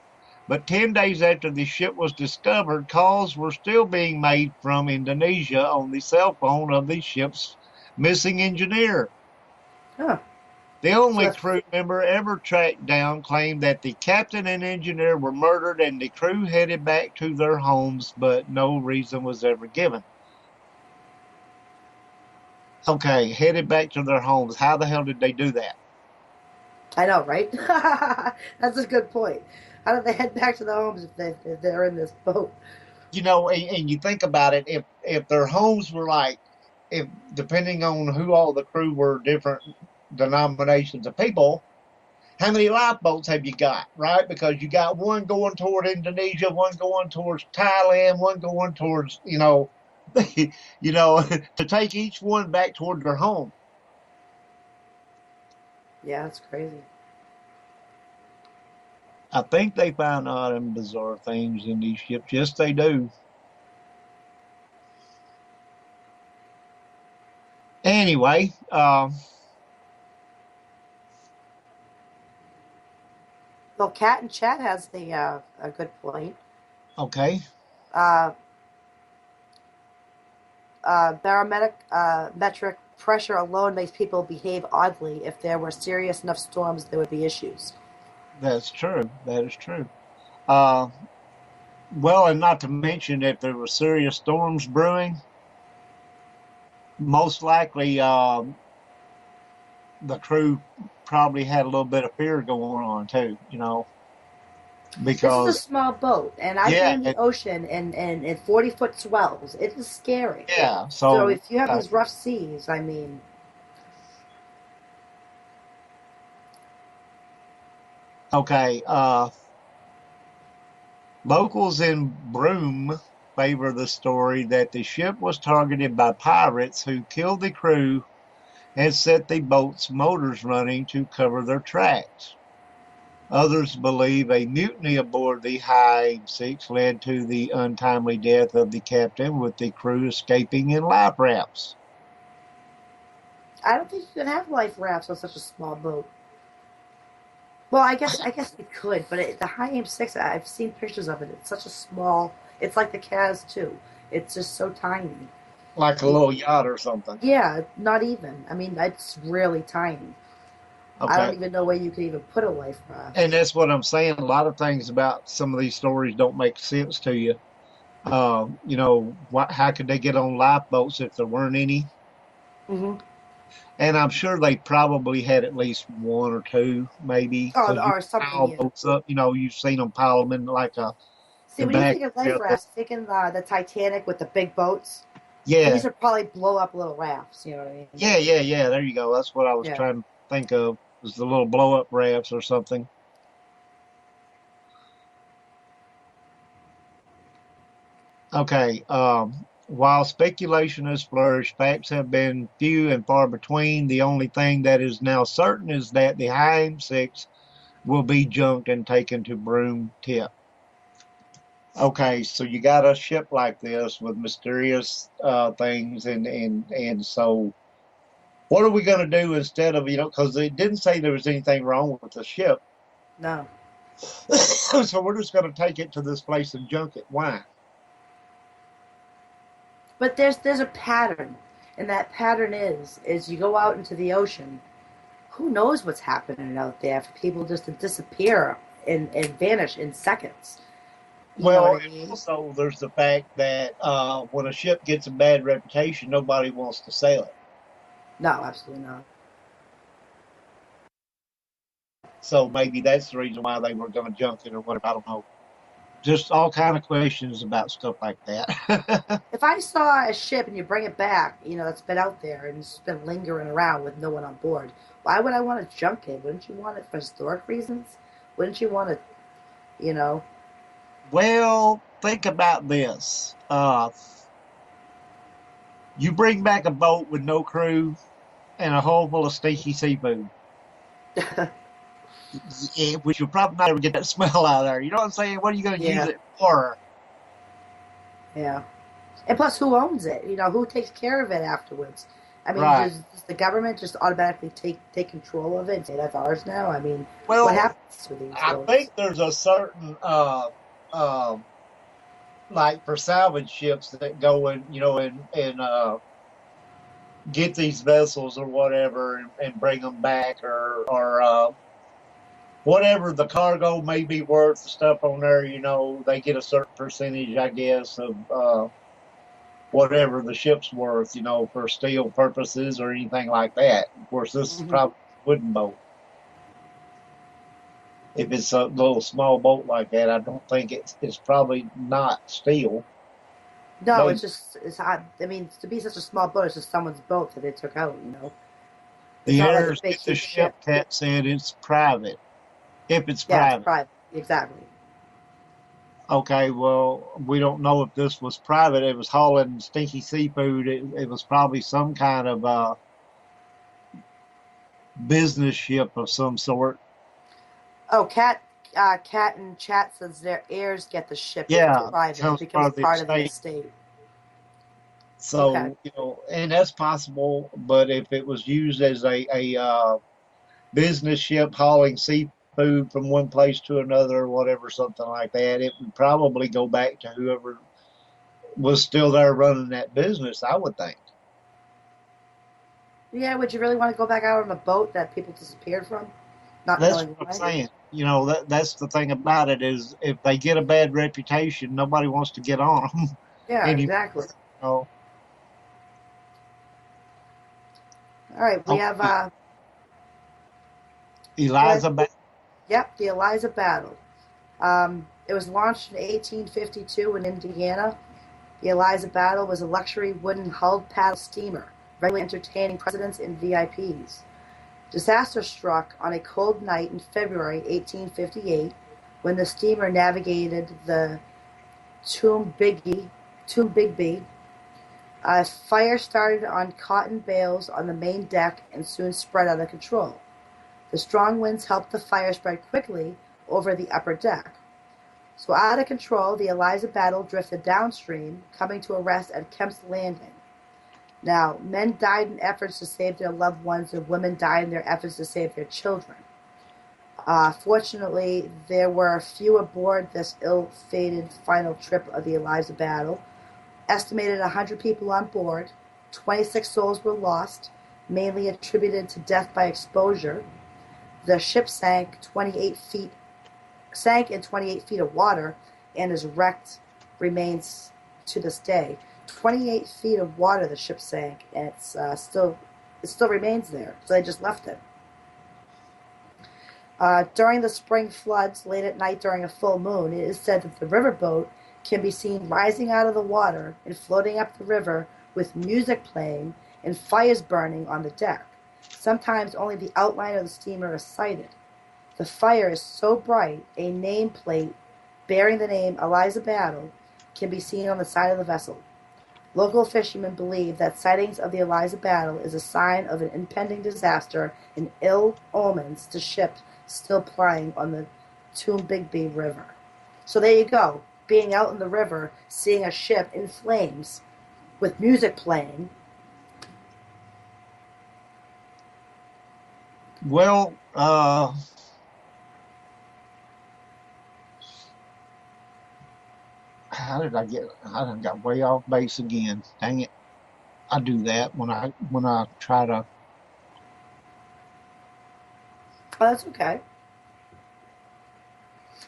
B: But 10 days after the ship was discovered, calls were still being made from Indonesia on the cell phone of the ship's missing engineer.
D: Huh.
B: The
D: So
B: only
D: that's
B: crew member ever tracked down claimed that the captain and engineer were murdered and the crew headed back to their homes, but no reason was ever given. Okay, headed back to their homes. How the hell did they do that?
D: I know, right? That's a good point. How do they head back to the homes if they're in this boat?
B: And you think about it, if their homes were like, if depending on who all the crew were, different denominations of people, how many lifeboats have you got, right? Because you got one going toward Indonesia, one going towards Thailand, one going towards, to take each one back toward their home.
D: Yeah, that's crazy.
B: I think they find odd and bizarre things in these ships. Yes, they do. Anyway,
D: Well, Cat and Chat has a good point.
B: okay.
D: Uh, metric pressure alone makes people behave oddly. If there were serious enough storms, there would be issues.
B: That's true. That is true. Uh, well, and not to mention if there were serious storms brewing, most likely the crew probably had a little bit of fear going on too,
D: This is a
B: because
D: small boat, and I've been
B: yeah,
D: in the ocean in 40-foot swells. It is scary.
B: yeah.
D: So
B: So
D: if you have these rough seas, I mean,
B: okay, locals in Broome favor the story that the ship was targeted by pirates who killed the crew and set the boat's motors running to cover their tracks. Others believe a mutiny aboard the High Six led to the untimely death of the captain, with the crew escaping in life rafts.
D: I don't think you can have life rafts on such a small boat. Well, I guess you could, but the High Aim 6, I've seen pictures of it. It's such a small. It's like the Kaz too. It's just so tiny.
B: Like a little yacht or something.
D: Yeah, not even. I mean, it's really tiny. I
B: Okay.
D: don't even know where you could even put a life raft.
B: And that's what I'm saying. A lot of things about some of these stories don't make sense to you. How could they get on lifeboats if there weren't any?
D: Hmm.
B: And I'm sure they probably had at least one or two, maybe,
D: Oh,
B: because you
D: or something.
B: pile
D: Yeah.
B: boats up. You've seen them pile them in like
D: See,
B: the
D: when you
B: back.
D: think of life rafts, thinking the Titanic with the big boats.
B: Yeah,
D: These are probably blow up little rafts. You know what I mean?
B: yeah. There you go. That's what I was
D: Yeah.
B: trying to think of. Was the little blow up rafts or something? Okay. While speculation has flourished, facts have been few and far between. The only thing that is now certain is that the Haim 6 will be junked and taken to Broome Tip. Okay, so you got a ship like this with mysterious things, and so what are we going to do instead of because it didn't say there was anything wrong with the ship,
D: No.
B: so we're just going to take it to this place and junk it. Why?
D: But there's a pattern, and that pattern is you go out into the ocean. Who knows what's happening out there for people just to disappear and vanish in seconds? You know what
B: Well,
D: I
B: and
D: mean?
B: also there's the fact that when a ship gets a bad reputation, nobody wants to sail it.
D: No, absolutely not.
B: So maybe that's the reason why they were going to junk it or whatever. I don't know. Just all kind of questions about stuff like that.
D: If I saw a ship and you bring it back, that's been out there and it's been lingering around with no one on board, why would I want to junk it? Wouldn't you want it for historic reasons? Wouldn't you want to, you know?
B: Well, think about this. You bring back a boat with no crew and a hull full of stinky seafood, which you'll probably not ever get that smell out of there. You know what I'm saying? What are you going to use
D: Yeah,
B: it for?
D: yeah. And plus, who owns it? Who takes care of it afterwards? I mean,
B: Right.
D: does the government just automatically take control of it and say that's ours now? I mean, what
B: Well,
D: happens to these
B: I
D: boats?
B: think there's a certain uh, like for salvage ships that go and get these vessels or whatever and bring them back or whatever the cargo may be worth, the stuff on there, they get a certain percentage, I guess, of whatever the ship's worth, for steel purposes or anything like that. Of course, this is
D: Hmm.
B: probably a wooden boat. If it's a little small boat like that, I don't think it's probably not steel.
D: No,
B: Maybe.
D: it's just it's odd. I mean, to be such a small boat, it's just someone's boat that they took out. It's
B: The
D: not like a
B: heirs
D: big,
B: get the
D: huge
B: ship,
D: ship.
B: Cat said it's private. If it's
D: Yeah, it's
B: private.
D: private. Exactly.
B: Okay, well, we don't know if this was private. It was hauling stinky seafood. It was probably some kind of business ship of some sort.
D: Oh, Cat and Chat says their heirs get the ship if it's
B: Yeah,
D: private. It
B: comes
D: becomes
B: part of the
D: part of the
B: estate.
D: estate. Okay.
B: So, and that's possible, but if it was used as a business ship hauling seafood from one place to another or whatever, something like that, it would probably go back to whoever was still there running that business, I would think.
D: Yeah, would you really want to go back out on a boat that people disappeared from, not
B: That's
D: knowing
B: what I'm
D: why?
B: saying. That's the thing about it is if they get a bad reputation, nobody wants to get on them
D: Yeah,
B: anymore.
D: exactly.
B: You
D: All right, we have
B: Okay.
D: go ahead.
B: Eliza Banks.
D: Yep, the Eliza Battle. It was launched in 1852 in Indiana. The Eliza Battle was a luxury wooden hulled paddle steamer, regularly entertaining presidents and VIPs. Disaster struck on a cold night in February 1858 when the steamer navigated the Tombigbee. A fire started on cotton bales on the main deck and soon spread out of control. The strong winds helped the fire spread quickly over the upper deck. So out of control, the Eliza Battle drifted downstream, coming to a rest at Kemp's Landing. Now, men died in efforts to save their loved ones, and women died in their efforts to save their children. Fortunately, there were few aboard this ill-fated final trip of the Eliza Battle. Estimated 100 people on board. 26 souls were lost, mainly attributed to death by exposure. The ship sank in 28 feet of water, and is wrecked, remains to this day. 28 feet of water the ship sank, and it still remains there. So they just left it. During the spring floods, late at night during a full moon, it is said that the riverboat can be seen rising out of the water and floating up the river with music playing and fires burning on the deck. Sometimes only the outline of the steamer is sighted. The fire is so bright, a nameplate bearing the name Eliza Battle can be seen on the side of the vessel. Local fishermen believe that sightings of the Eliza Battle is a sign of an impending disaster and ill omens to ships still plying on the Tombigbee River. So there you go, being out in the river, seeing a ship in flames with music playing.
B: Well, how did I get? I done got way off base again. Dang it! I do that when I try to.
D: Oh, that's okay.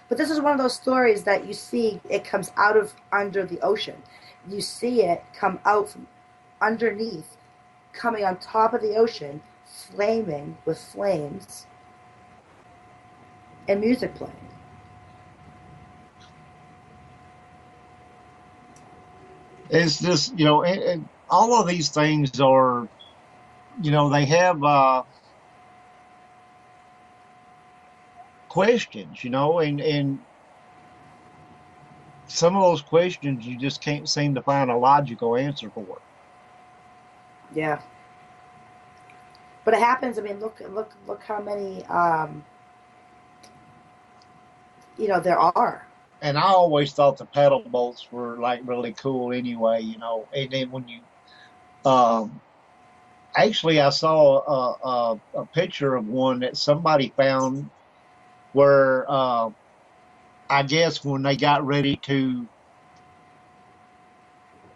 D: But this is one of those stories that you see it comes out of under the ocean. You see it come out from underneath, coming on top of the ocean, flaming with flames and music playing.
B: It's just all of these things are they have questions, and some of those questions you just can't seem to find a logical answer for.
D: Yeah. But it happens. I mean, look how many there are.
B: And I always thought the pedal boats were like really cool anyway, and then when you um actually I saw a picture of one that somebody found where I guess when they got ready to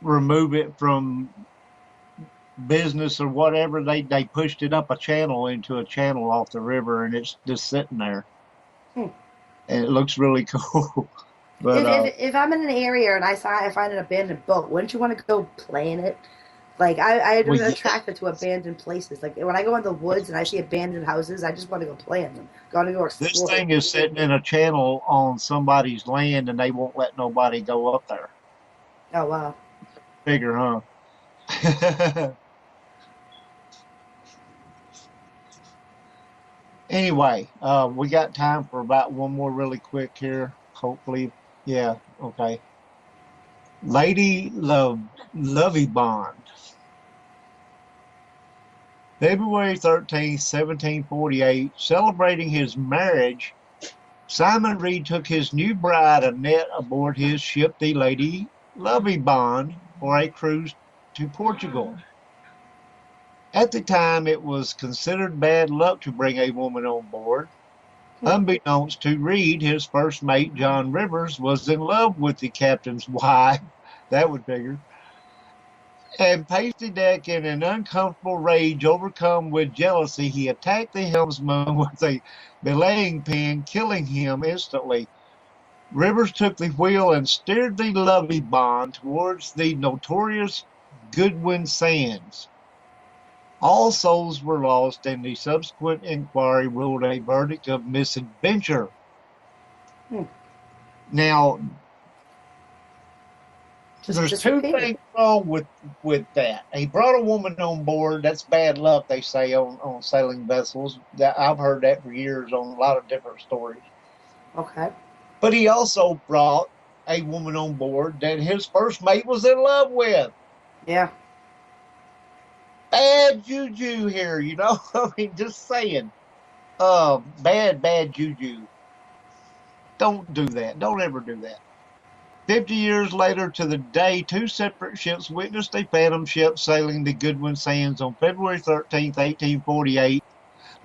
B: remove it from business or whatever, they pushed it up a channel into a channel off the river, and it's just sitting there,
D: Hmm.
B: and it looks really cool. But
D: If I'm in an area and I find an abandoned boat, wouldn't you want to go play in it? Like I'm
B: well, yeah,
D: attracted to abandoned places. Like when I go in the woods and I see abandoned houses, I just want to go play in them. I want to go
B: this
D: explore.
B: thing is sitting in a channel on somebody's land, and they won't let nobody go up there.
D: Oh wow.
B: Figure, huh? Anyway, we got time for about one more really quick here. Hopefully, yeah, okay. Lady Lovey Bond. February 13th, 1748, celebrating his marriage, Simon Reed took his new bride Annette aboard his ship, the Lady Lovey Bond, for a cruise to Portugal. At the time, it was considered bad luck to bring a woman on board. Unbeknownst to Reed, his first mate, John Rivers, was in love with the captain's wife. That would figure. And paced the deck in an uncomfortable rage, overcome with jealousy. He attacked the helmsman with a belaying pin, killing him instantly. Rivers took the wheel and steered the Lovey Bond towards the notorious Goodwin Sands. All souls were lost, and the subsequent inquiry ruled a verdict of misadventure. Now, there's two things wrong with that. He brought a woman on board. That's bad luck, they say, on sailing vessels. I've heard that for years on a lot of different stories.
D: Okay.
B: But he also brought a woman on board that his first mate was in love with.
D: Yeah.
B: Bad juju here, you know? I mean, just saying. Bad juju. Don't do that. Don't ever do that. 50 years later to the day, two separate ships witnessed a phantom ship sailing the Goodwin Sands on February 13th, 1848.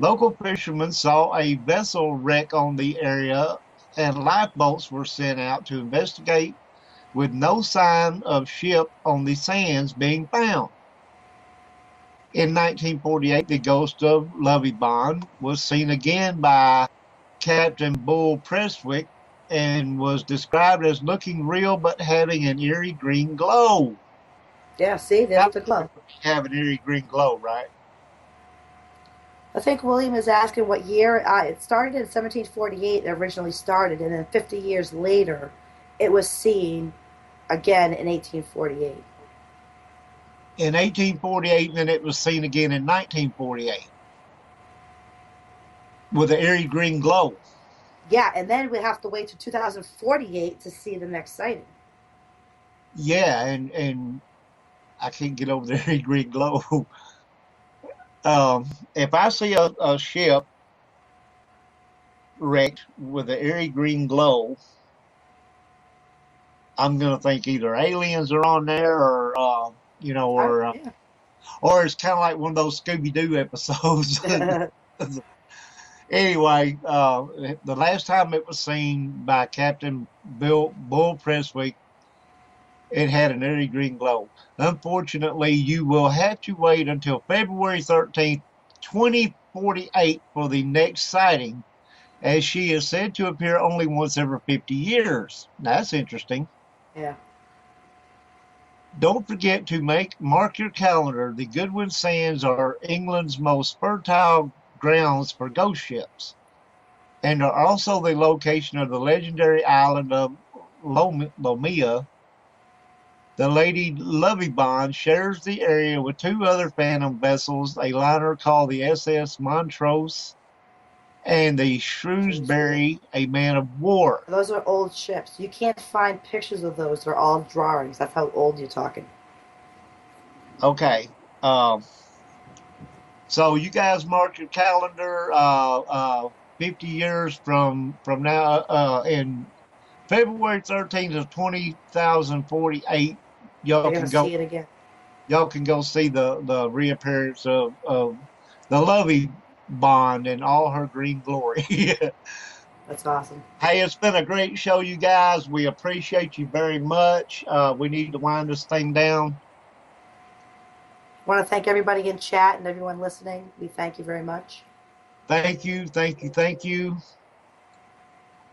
B: Local fishermen saw a vessel wreck on the area, and lifeboats were sent out to investigate, with no sign of ship on the sands being found. In 1948, the ghost of Lovey Bond was seen again by Captain Bull Prestwick and was described as looking real but having an eerie green glow.
D: Yeah, see, there's the glow.
B: Have an eerie green glow, right?
D: I think William is asking what year. It started in 1748, it originally started, and then 50 years later, it was seen again in 1848.
B: In 1848, and then it was seen again in 1948 with an eerie green glow.
D: Yeah, and then we have to wait to 2048 to see the next sighting.
B: Yeah, and I can't get over the eerie green glow. If I see a ship wrecked with an eerie green glow, I'm gonna think either aliens are on there, or or it's kind of like one of those Scooby-Doo episodes. Anyway, the last time it was seen by Captain Bull Prestwick, it had an eerie green glow. Unfortunately, you will have to wait until February 13th, 2048 for the next sighting, as she is said to appear only once every 50 years. That's interesting.
D: Yeah.
B: Don't forget to mark your calendar. The Goodwin Sands are England's most fertile grounds for ghost ships, and are also the location of the legendary island of Lomea. The Lady Lovibond shares the area with two other phantom vessels, a liner called the SS Montrose and the Shrewsbury, a man of war.
D: Those are old ships. You can't find pictures of those. They're all drawings. That's how old you're talking.
B: Okay. So you guys mark your calendar 50 years from now, in February 13th of 2048, y'all can go
D: see it again.
B: Y'all can go see the reappearance of the Lovey Bond in all her green glory.
D: That's awesome.
B: Hey, it's been a great show, you guys. We appreciate you very much. We need to wind this thing down.
D: I want to thank everybody in chat and everyone listening. We thank you very much.
B: Thank you.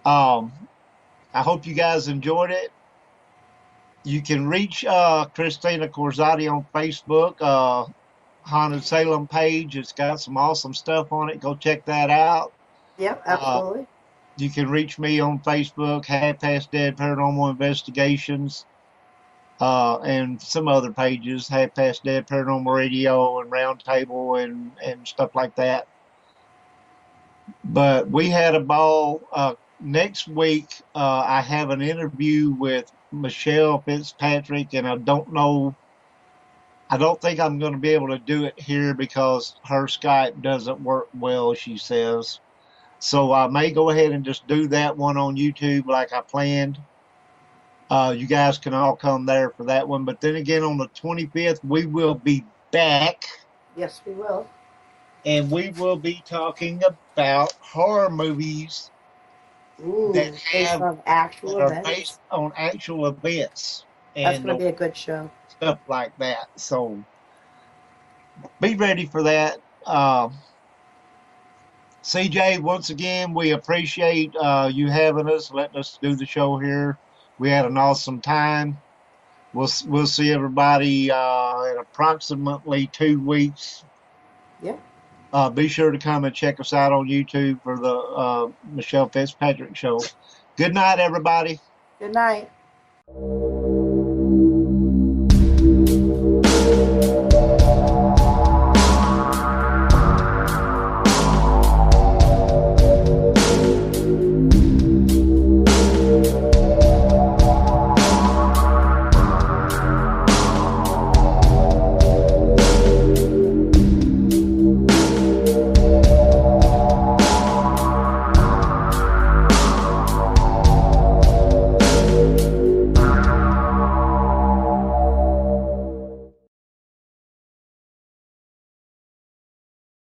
B: I hope you guys enjoyed it. You can reach Christina Corsetti on Facebook, Haunted Salem page. It's got some awesome stuff on it. Go check that out.
D: Yep, absolutely.
B: You can reach me on Facebook, Half Past Dead Paranormal Investigations, and some other pages, Half Past Dead Paranormal Radio and Roundtable and stuff like that. But we had a ball. Next week, I have an interview with Michelle Fitzpatrick, and I don't think I'm going to be able to do it here because her Skype doesn't work well, she says. So I may go ahead and just do that one on YouTube like I planned. You guys can all come there for that one. But then again, on the 25th, we will be back.
D: Yes, we will.
B: And we will be talking about horror movies that
D: Ooh, based on actual
B: are based
D: events.
B: on actual events
D: That's
B: and
D: going to be a good show.
B: stuff like that. So be ready for that. CJ, once again, we appreciate you having us, letting us do the show here. We had an awesome time. We'll see everybody in approximately 2 weeks.
D: Yeah.
B: Be sure to come and check us out on YouTube for the Michelle Fitzpatrick Show. Good night, everybody.
D: Good night.